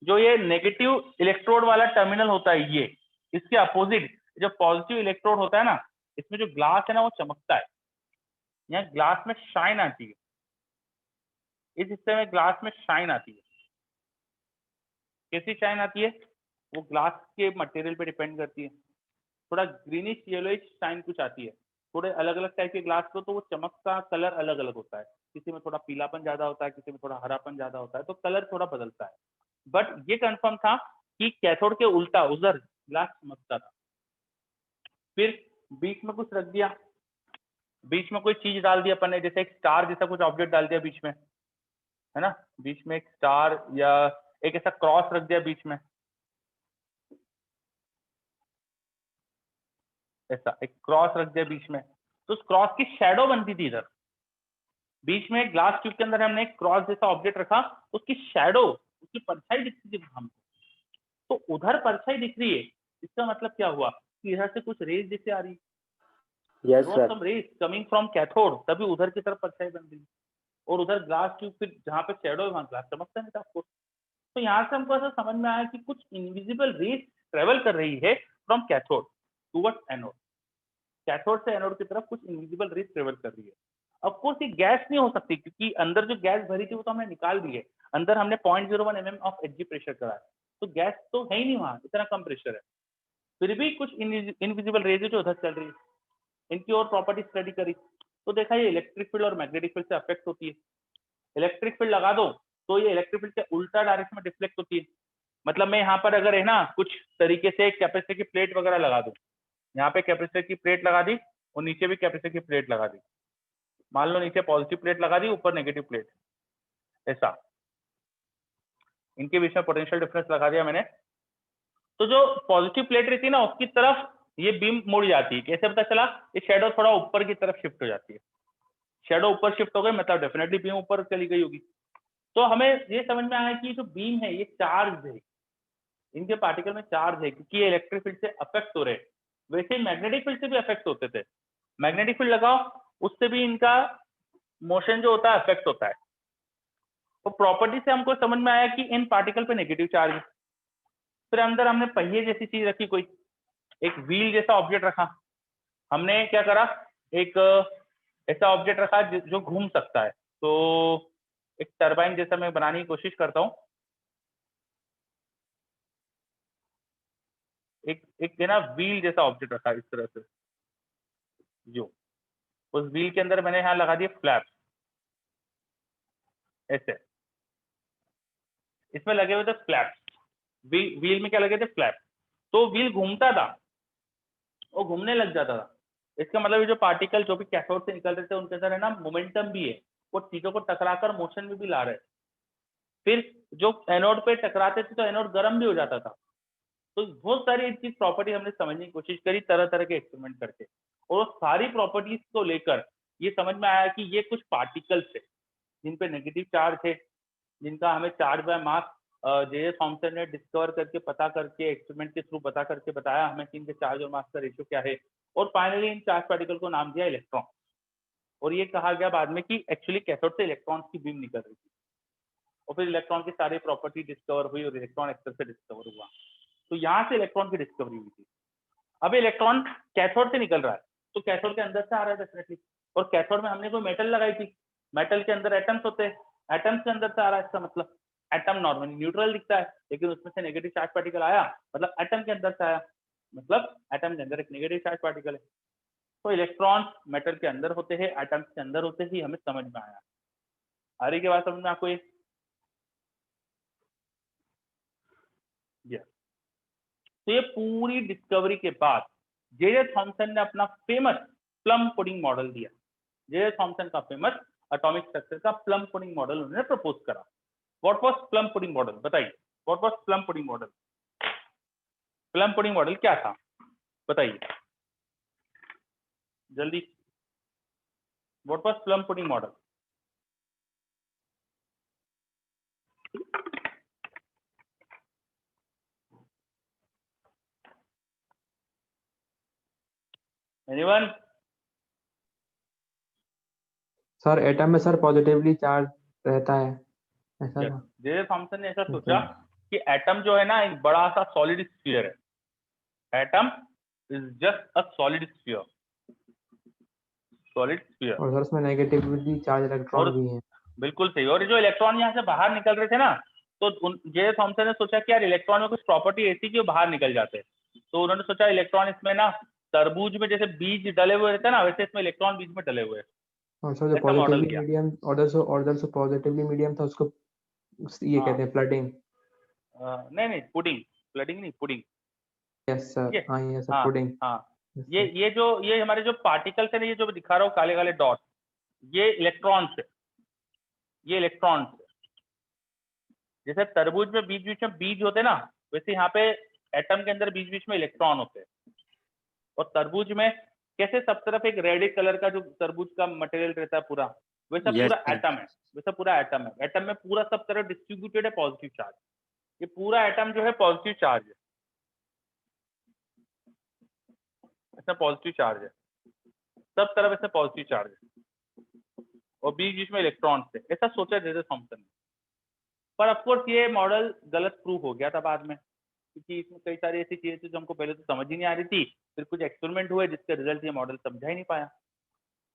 जो ये नेगेटिव इलेक्ट्रोड वाला टर्मिनल होता है ये, इसके अपोजिट जो पॉजिटिव इलेक्ट्रोड होता है ना, इसमें जो ग्लास है ना वो चमकता है, यहाँ ग्लास में शाइन आती है, इस हिस्से में ग्लास में शाइन आती है। कैसी शाइन आती है? वो ग्लास के मटेरियल पे डिपेंड करती है। थोड़ा ग्रीनिश येलोइश शाइन कुछ आती है। थोड़े अलग अलग टाइप के ग्लास को तो वो चमक का कलर अलग अलग होता है, किसी में थोड़ा पीलापन ज्यादा होता है, किसी में थोड़ा हरापन ज्यादा होता है, तो कलर थोड़ा बदलता है। बट ये कंफर्म था कि कैथोड के उल्टा उधर ग्लास चमकता था। फिर बीच में कुछ रख दिया, बीच में कोई चीज डाल दी अपन ने, जैसे एक स्टार जैसा कुछ ऑब्जेक्ट डाल दिया बीच में, है ना, बीच में एक स्टार या एक ऐसा क्रॉस रख दिया बीच में, ऐसा एक क्रॉस रख दिया बीच में, तो उस क्रॉस की शैडो बनती थी इधर। बीच में ग्लास ट्यूब के अंदर हमने एक क्रॉस जैसा ऑब्जेक्ट रखा, उसकी शैडो, उसकी परछाई दिखती थी हमको। तो उधर परछाई दिख रही है, इसका मतलब क्या हुआ कि इधर से कुछ रेज जैसे आ रही, yes sir. Some rays coming from cathode, तभी उधर की तरफ परछाई बन रही। और उधर ग्लास ट्यूब, फिर जहाँ पे शैडो है वहां ग्लास चमकता नहीं था आपको। तो यहाँ से हमको ऐसा समझ में आया कि कुछ इनविजिबल रेज ट्रेवल कर रही है from cathode towards anode. Cathode से एनोड की तरफ कुछ इनविजिबल रेज ट्रेवल कर रही है। ऑफ कोर्स ये गैस नहीं हो सकती, क्योंकि अंदर जो गैस भरी थी वो तो हमने निकाल दी है। अंदर हमने 0.01 mm ऑफ Hg प्रेशर करा है, तो गैस तो है ही नहीं वहां, इतना कम प्रेशर है। फिर भी कुछ इनविजिबल रेज जो उधर चल रही है, इनकी और प्रॉपर्टी स्टडी करी तो देखा ये इलेक्ट्रिक फील्ड और मैग्नेटिक फील्ड से अफेक्ट होती है। इलेक्ट्रिक फील्ड लगा दो तो ये इलेक्ट्रिक फील्ड के उल्टा डायरेक्शन में डिफ्लेक्ट होती है। मतलब मैं यहाँ पर अगर है ना कुछ तरीके से कैपेसिटर की प्लेट वगैरह लगा दूं, यहाँ पे कैपेसिटर की प्लेट लगा दी और नीचे भी कैपेसिटर की प्लेट लगा दी, मान लो नीचे पॉजिटिव प्लेट लगा दी, ऊपर नेगेटिव प्लेट, ऐसा इनके बीच में पोटेंशियल डिफरेंस लगा दिया मैंने, तो जो पॉजिटिव प्लेट रहती है ना उसकी तरफ ये बीम मुड़ जाती है। कैसे पता चला? ये शैडो थोड़ा ऊपर की तरफ शिफ्ट हो जाती है। शैडो ऊपर शिफ्ट हो गई मतलब डेफिनेटली बीम ऊपर चली गई होगी। तो हमें ये समझ में आया कि जो बीम है ये चार्ज है, इनके पार्टिकल में चार्ज है, क्योंकि ये इलेक्ट्रिक फील्ड से अफेक्ट हो रहे हैं। वैसे ही मैग्नेटिक फील्ड से भी अफेक्ट होते थे, मैग्नेटिक फील्ड लगाओ उससे भी इनका मोशन जो होता है अफेक्ट होता है। तो प्रॉपर्टी से हमको समझ में आया कि इन पार्टिकल पे नेगेटिव चार्ज है। फिर अंदर हमने पहिए जैसी चीज रखी, कोई एक व्हील जैसा ऑब्जेक्ट रखा। हमने क्या करा, एक ऐसा ऑब्जेक्ट रखा जो घूम सकता है। तो एक टरबाइन जैसा मैं बनाने की कोशिश करता हूँ। एक है ना व्हील जैसा ऑब्जेक्ट रखा इस तरह से, जो उस व्हील के अंदर मैंने यहाँ लगा दिए फ्लैप, ऐसे इसमें लगे हुए थे फ्लैप। व्हील में क्या लगे थे? फ्लैप। तो व्हील घूमता था, वो घूमने लग जाता था। इसका मतलब ये जो पार्टिकल जो भी कैथोड से निकल रहे थे उनके अंदर है ना मोमेंटम भी है, वो चीजों को टकराकर मोशन में भी ला रहे। फिर जो एनोड पे टकराते थे तो एनोड गर्म भी हो जाता था। तो बहुत सारी चीज प्रॉपर्टी हमने समझने की कोशिश करी तरह तरह के एक्सपेरिमेंट करके, और सारी प्रॉपर्टीज को लेकर ये समझ में आया कि ये कुछ पार्टिकल्स है जिन पे नेगेटिव चार्ज है, जिनका हमें charge by mass J Thomson ने डिस्कवर करके पता करके एक्सपेरिमेंट के थ्रू पता करके बताया हमें कि इनके चार्ज और मास का रेशियो क्या है। और फाइनली इन चार्ज पार्टिकल को नाम दिया इलेक्ट्रॉन। और ये कहा गया बाद में कि एक्चुअली कैथोड से इलेक्ट्रॉन्स की बीम निकल रही थी, और फिर इलेक्ट्रॉन की सारी प्रॉपर्टी डिस्कवर हुई और इलेक्ट्रॉन एक्सेल से डिस्कवर हुआ। तो यहाँ से इलेक्ट्रॉन की डिस्कवरी हुई थी। अब इलेक्ट्रॉन कैथोड से निकल रहा है तो कैथोड के अंदर से आ रहा है डेफिनेटली, और कैथोड में हमने कोई मेटल लगाई थी, मेटल के अंदर एटम्स होते हैं, एटम्स के अंदर से आ रहा है। इसका मतलब एटम नॉर्मली न्यूट्रल दिखता है, लेकिन उसमें से नेगेटिव चार्ज पार्टिकल आया, मतलब एटम के अंदर से आया, मतलब एटम के अंदर एक नेगेटिव चार्ज पार्टिकल है। तो इलेक्ट्रॉन्स मेटल के अंदर होते हैं, एटम्स के अंदर होते ही हमें समझ में आया। आ रही की बात समझ में आपको? ये तो ये पूरी डिस्कवरी के बाद जे थॉमसन ने अपना फेमस प्लम पुडिंग मॉडल दिया। जे थॉमसन का फेमस एटॉमिक स्ट्रक्चर का प्लम पुडिंग मॉडल उन्होंने प्रपोज करा। What was plum pudding model? बताइए, what was plum pudding model? Plum pudding model क्या था बताइए? जल्दी, what was plum pudding model? Anyone? Sir atom में सर पॉजिटिवली चार्ज रहता है, ऐसा था। जे थॉमसन ने ऐसा Okay. सोचा कि एटम जो है ना एक बड़ा सा सॉलिड स्फीयर है, atom is just a solid sphere, solid sphere. और सर उसमें नेगेटिवली चार्ज इलेक्ट्रॉन और भी है। बिल्कुल सही। और जो इलेक्ट्रॉन यहाँ से बाहर निकल रहे थे ना, तो जे थॉमसन ने सोचा कि यार इलेक्ट्रॉन में कुछ प्रॉपर्टी ऐसी कि वो बाहर निकल जाते हैं, तो उन्होंने सोचा इलेक्ट्रॉन इसमें ना तरबूज में जैसे बीज डले हुए रहते हैं ना, वैसे इसमें इलेक्ट्रॉन बीज में डले हुए हैं, और सर जो ऐसा मॉडल पॉजिटिवली किया। मीडियम और जो पॉजिटिवली मीडियम था उसको ये हाँ। कहते हैं फ्लडिंग। नहीं पुडिंग, फ्लडिंग नहीं, पुडिंग। यस सर, हाँ ये सर हाँ पुडिंग। हाँ। Yes, ये sir. ये हमारे जो पार्टिकल्स है ना, ये जो दिखा रहा हूँ काले काले डॉट, ये इलेक्ट्रॉन्स है, ये इलेक्ट्रॉन्स है। जैसे तरबूज में बीच बीच में बीज होते हैं ना, वैसे यहाँ पे एटम के अंदर बीच बीच में इलेक्ट्रॉन होते हैं। और तरबूज में कैसे सब तरफ एक रेड कलर का जो तरबूज का मटेरियल रहता है पूरा, वैसा Yes, पूरा sir. एटम है, वैसा पूरा एटम है। एटम में पूरा सब तरफ डिस्ट्रीब्यूटेड है पॉजिटिव चार्ज। ये पूरा एटम जो है पॉजिटिव चार्ज है, इसमें पॉजिटिव चार्ज है, सब तरफ इसमें पॉजिटिव चार्ज है और बीच बीच में इलेक्ट्रॉन्स थे। ऐसा सोचा जे थॉमसन ने। पर ऑफकोर्स ये मॉडल गलत प्रूव हो गया था बाद में, क्योंकि इसमें कई सारी ऐसी चीजें थी जो हमको पहले तो समझ ही नहीं आ रही थी। फिर कुछ एक्सपेरिमेंट हुए जिसके रिजल्ट ये मॉडल समझा ही नहीं पाया।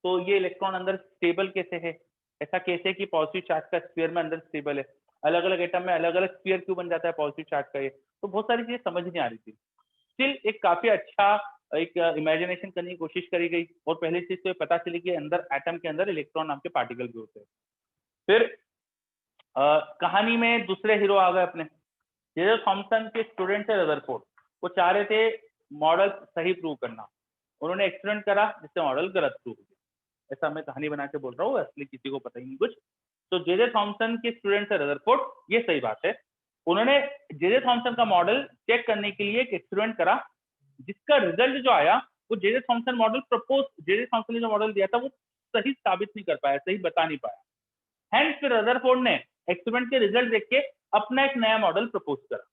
तो ये इलेक्ट्रॉन अंदर स्टेबल कैसे है, ऐसा कैसे कि पॉजिटिव चार्ज का स्फीयर में अंदर स्टेबल है, अलग अलग एटम में अलग अलग स्फीयर क्यों बन जाता है पॉजिटिव चार्ज का, ये तो बहुत सारी चीजें समझ नहीं आ रही थी। स्टिल एक काफी अच्छा एक इमेजिनेशन करने की कोशिश करी गई और पहली चीज तो ये पता चली कि अंदर एटम के अंदर इलेक्ट्रॉन नाम के पार्टिकल भी होते हैं। फिर कहानी में दूसरे हीरो आ गए अपने, जे थॉमसन के स्टूडेंट थे रदरफोर्ड। वो चाह रहे थे मॉडल सही प्रूव करना, उन्होंने एक्सपेरिमेंट करा जिससे मॉडल गलत प्रूव हो गया। ऐसा मैं कहानी बना के बोल रहा हूँ, असली किसी को पता ही नहीं कुछ। तो जे थॉमसन के स्टूडेंट थे रदरफोर्ड, ये सही बात है। उन्होंने जे थॉमसन का मॉडल चेक करने के लिए एक एक्सपेरिमेंट करा, जिसका रिजल्ट जो आया वो J Thomson model propose, J Thomson ने जो मॉडल दिया था वो सही साबित नहीं कर पाया, सही बता नहीं पाया। हैंस फिर रदरफोर्ड ने एक्सपेरिमेंट के रिजल्ट देख के अपना एक नया मॉडल प्रपोज करा।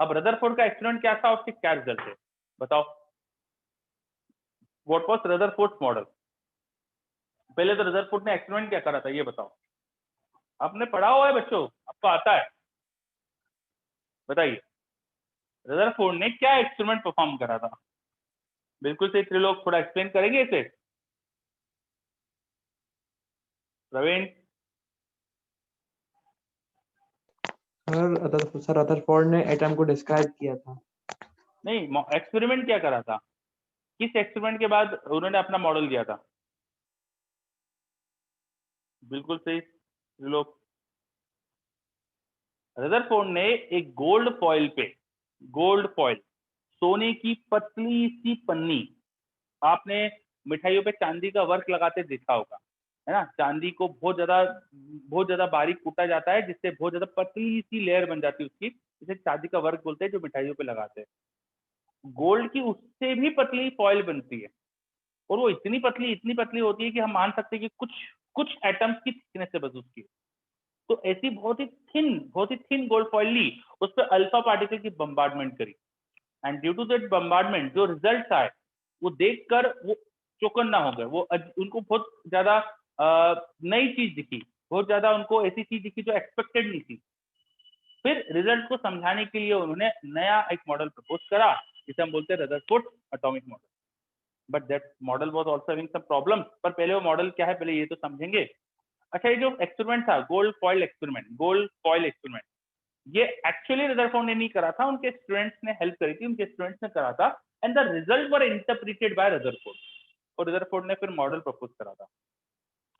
अब रदरफोर्ड का एक्सपेरिमेंट क्या था, उसके क्या रिजल्ट है बताओ। What was Rutherford's model? पहले तो रदरफोर्ड ने एक्सपेरिमेंट क्या करा था ये बताओ। आपने पढ़ा हुआ है बच्चों, आपको आता है, बताइए रदरफोर्ड ने क्या एक्सपेरिमेंट परफॉर्म करा था? बिल्कुल सही, त्रिलोक थोड़ा एक्सप्लेन करेंगे इसे? प्रवीण? सर रदरफोर्ड ने एटम को डिस्क्राइब किया था। नहीं, एक्सपेरिमेंट क्या करा था, किस एक्सपेरिमेंट के बाद उन्होंने अपना मॉडल दिया था? बिल्कुल सही त्रिलोक। रदरफोर्ड ने एक गोल्ड फॉइल पे, गोल्ड फॉइल सोने की पतली सी पन्नी, आपने मिठाइयों पे चांदी का वर्क लगाते देखा होगा, है ना? चांदी को बहुत ज्यादा बारीक कूटा जाता है, जिससे बहुत ज्यादा पतली सी लेयर बन जाती है उसकी, जिसे चांदी का वर्क बोलते हैं, जो मिठाइयों पे लगाते हैं। गोल्ड की उससे भी पतली फॉइल बनती है, और वो इतनी पतली होती है कि हम मान सकते हैं कि कुछ कुछ एटम्स की थिकनेस है बस उसकी। तो ऐसी बहुत ही थिन गोल्ड फॉइल ली, उस पर अल्फा पार्टिकल की बम्बार्डमेंट करी, and due to that bombardment जो रिजल्ट आए वो देखकर वो चौकन्ना हो गए। वो उनको बहुत ज्यादा नई चीज दिखी, बहुत ज्यादा उनको ऐसी चीज दिखी जो एक्सपेक्टेड नहीं थी। फिर रिजल्ट को समझाने के लिए उन्होंने नया एक मॉडल प्रपोज करा, जिसे हम बोलते हैं Rutherford atomic model. But that model was also having some problem. पर पहले वो मॉडल क्या है पहले ये तो समझेंगे। अच्छा, ये जो एक्सपेरिमेंट था गोल्ड फॉइल एक्सपेरिमेंट, ये एक्चुअली रदरफोर्ड ने नहीं करा था, उनके स्टूडेंट्स ने हेल्प करी थी, उनके स्टूडेंट्स ने करा था, and the result were interpreted bye Rutherford, और रदरफोर्ड ने फिर मॉडल प्रपोज करा था।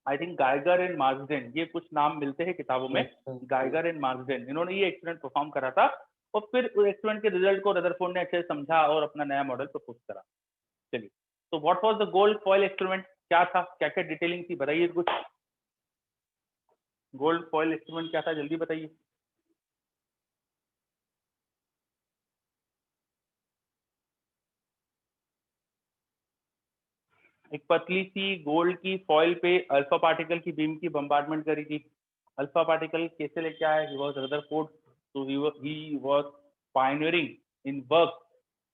आई थिंक गाइगर एंड मार्क्सडेन, ये कुछ नाम मिलते हैं किताबों में, गाइगर एंड मार्क्सडेन, इन्होंने ये एक्सपेरिमेंट परफॉर्म करा था, और फिर उस एक्सपेरिमेंट के रिजल्ट को रदरफोर्ड ने अच्छे से समझा और अपना नया मॉडल प्रपोज करा। चलिए, तो what was the gold foil experiment, क्या था, क्या क्या डिटेलिंग थी, बताइए कुछ। गोल्ड फॉइल एक्सपेरिमेंट क्या था, जल्दी बताइए। एक पतली सी गोल्ड की फॉइल पे अल्फा पार्टिकल की बीम की बम्बार्डमेंट करी थी। अल्फा पार्टिकल कैसे लेके आया? He was Rutherford, so he was pioneering in work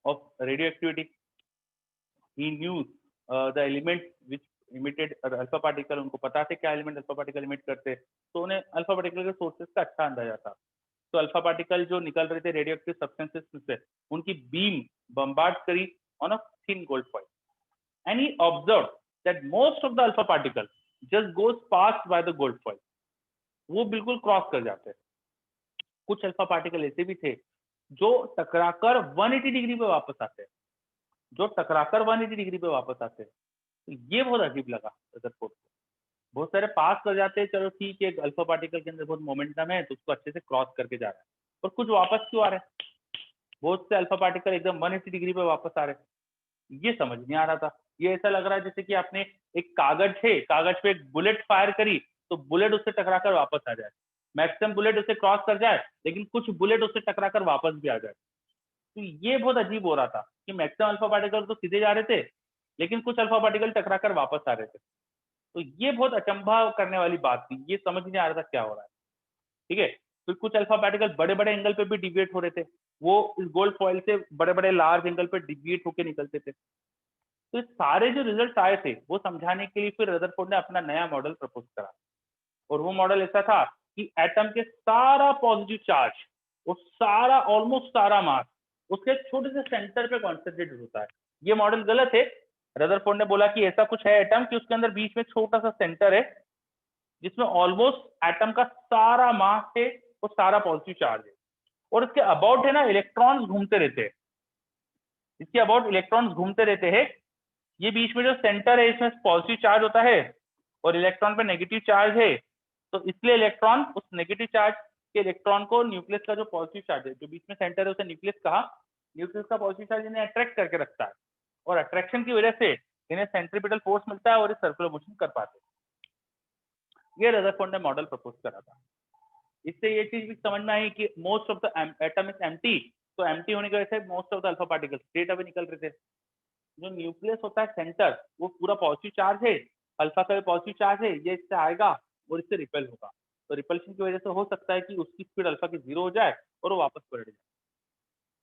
of radioactivity. He knew the element which emitted alpha particle, उनको पता थे क्या एलिमेंट अल्फा पार्टिकल इमिट करते, तो उन्हें अल्फा पार्टिकल के सोर्सेज का अच्छा अंदाजा था। तो अल्फा पार्टिकल जो निकल रहे थे रेडियो एक्टिव सब्सटेंसेस से, उनकी बीम बम्बार्ड करी on a thin gold foil, and he observe that most of the alpha particle just goes passed by the gold foil, वो बिल्कुल क्रॉस कर जाते हैं। कुछ अल्फा पार्टिकल ऐसे भी थे जो टकराकर 180 डिग्री पे वापस आते हैं, जो टकराकर 180 डिग्री पे वापस आते हैं। तो ये बहुत अजीब लगा रदरफोर्ड को। बहुत सारे पास कर जाते हैं, चलो ठीक है, अल्फा पार्टिकल के अंदर बहुत मोमेंटम है तो उसको अच्छे से क्रॉस करके जा रहा है, पर कुछ वापस क्यों आ रहे हैं? बहुत से अल्फा पार्टिकल एकदम 180 डिग्री पे वापस आ रहे हैं, ये समझ नहीं आ रहा था। ये ऐसा लग रहा है जैसे कि आपने एक कागज है, कागज पे एक बुलेट फायर करी तो बुलेट उससे टकराकर वापस आ जाए, मैक्सिमम बुलेट उसे क्रॉस कर जाए, लेकिन कुछ बुलेट उससे टकराकर वापस भी आ जाए। तो ये बहुत अजीब हो रहा था कि मैक्सिमम अल्फा पार्टिकल तो सीधे जा रहे थे, लेकिन कुछ अल्फा पार्टिकल टकराकर वापस आ रहे थे। तो ये बहुत अचंभा करने वाली बात थी, ये समझ नहीं आ रहा था क्या हो रहा है। ठीक है, तो कुछ अल्फा पार्टिकल बड़े बड़े एंगल पे भी डिविएट हो रहे थे, वो इस गोल्ड फॉइल से बड़े बड़े लार्ज एंगल पे डिविएट होकर निकलते थे। तो ये सारे जो रिजल्ट आए थे वो समझाने के लिए फिर रदरफोर्ड ने अपना नया मॉडल प्रपोज करा, और वो मॉडल ऐसा था कि एटम के सारा पॉजिटिव चार्ज और सारा ऑलमोस्ट सारा मास उसके छोटे से सेंटर पे कॉन्सेंट्रेटेड होता है। ये मॉडल गलत है। रदरफोर्ड ने बोला कि ऐसा कुछ है एटम कि उसके अंदर बीच में छोटा सा सेंटर है जिसमें ऑलमोस्ट एटम का सारा मास है और सारा पॉजिटिव चार्ज है, और इसके अबाउट है ना इलेक्ट्रॉन्स घूमते रहते हैं, इसके अबाउट इलेक्ट्रॉन्स घूमते रहते हैं। ये बीच में जो सेंटर है इसमें पॉजिटिव चार्ज होता है और इलेक्ट्रॉन पे नेगेटिव चार्ज है, तो इसलिए इलेक्ट्रॉन उस नेगेटिव चार्ज के इलेक्ट्रॉन को न्यूक्लियस का जो पॉजिटिव चार्ज है, जो बीच में सेंटर है उसे न्यूक्लियस कहा, न्यूक्लियस का पॉजिटिव चार्ज इन्हें अट्रैक्ट करके रखता है, और अट्रैक्शन की वजह से इन्हें सेंट्रीपिटल फोर्स मिलता है और इस सर्कुलर मोशन कर पाते हैं। ये रदरफोर्ड ने मॉडल प्रपोज करा था। इससे ये चीज भी समझ में आई कि most of the atom is empty, तो एम्प्टी होने की वजह से most of the alpha particle straight away निकल रहे थे। जो न्यूक्लियस होता है सेंटर, वो पूरा पॉजिटिव चार्ज है, अल्फा का भी पॉजिटिव चार्ज है, ये इससे आएगा और इससे रिपेल होगा, तो रिपल्शन की वजह से हो सकता है कि उसकी स्पीड अल्फा की 0 हो जाए और वो वापस पलट जाए।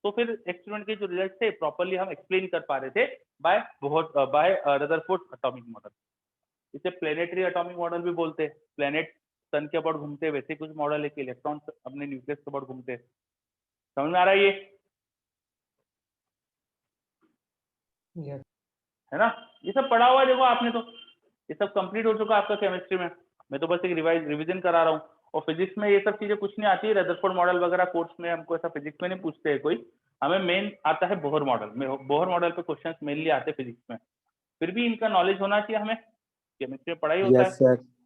तो फिर एक्सपेरिमेंट के जो रिजल्ट थे प्रॉपर्ली हम एक्सप्लेन कर पा रहे थे बाय रदरफोर्ड एटॉमिक मॉडल। इसे प्लेनेटरी एटॉमिक मॉडल भी बोलते हैं। प्लेनेट सन के अबाउट घूमते हैं, वैसे कुछ मॉडल है कि इलेक्ट्रॉन अपने न्यूक्लियस के अबाउट घूमते हैं। समझ में आ रहा है ये? Yes. है ना? ये सब पढ़ा हुआ है, देखो आपने तो ये सब कंप्लीट हो चुका आपका केमिस्ट्री में। मैं तो बस एक रिवीजन करा रहा हूँ। और फिजिक्स में ये सब चीजें कुछ नहीं आती। रदरफोर्ड मॉडल वगैरह कोर्स में हमको ऐसा फिजिक्स में नहीं पूछते हैं कोई, हमें मेन आता है बोहर मॉडल में। बोहर मॉडल पे क्वेश्चंस मेनली आते हैं फिजिक्स में। फिर भी इनका नॉलेज होना चाहिए हमें, केमिस्ट्री में पढ़ाई होता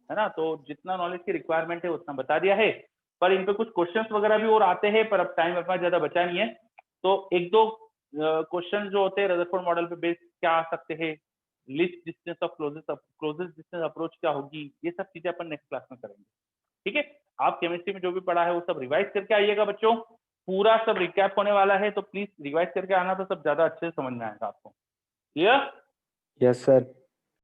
है ना, तो जितना नॉलेज की रिक्वायरमेंट है उतना बता दिया है। पर इन पे कुछ क्वेश्चंस वगैरह भी और आते हैं, पर अब टाइम अपना ज्यादा बचा नहीं है, तो एक दो क्वेश्चन जो होते हैं रदरफोर्ड मॉडल पे बेस्ड क्या आ सकते हैं, list distance of closest distance approach क्या होगी, ये सब चीजें अपन नेक्स्ट क्लास में करेंगे। ठीक है, आप केमिस्ट्री में जो भी पढ़ा है वो सब रिवाइज करके आइएगा बच्चों। पूरा सब रिकैप होने वाला है, तो प्लीज रिवाइज करके आना, तो सब ज्यादा अच्छे से समझ में आएगा आपको। क्लियर? Yes, sir.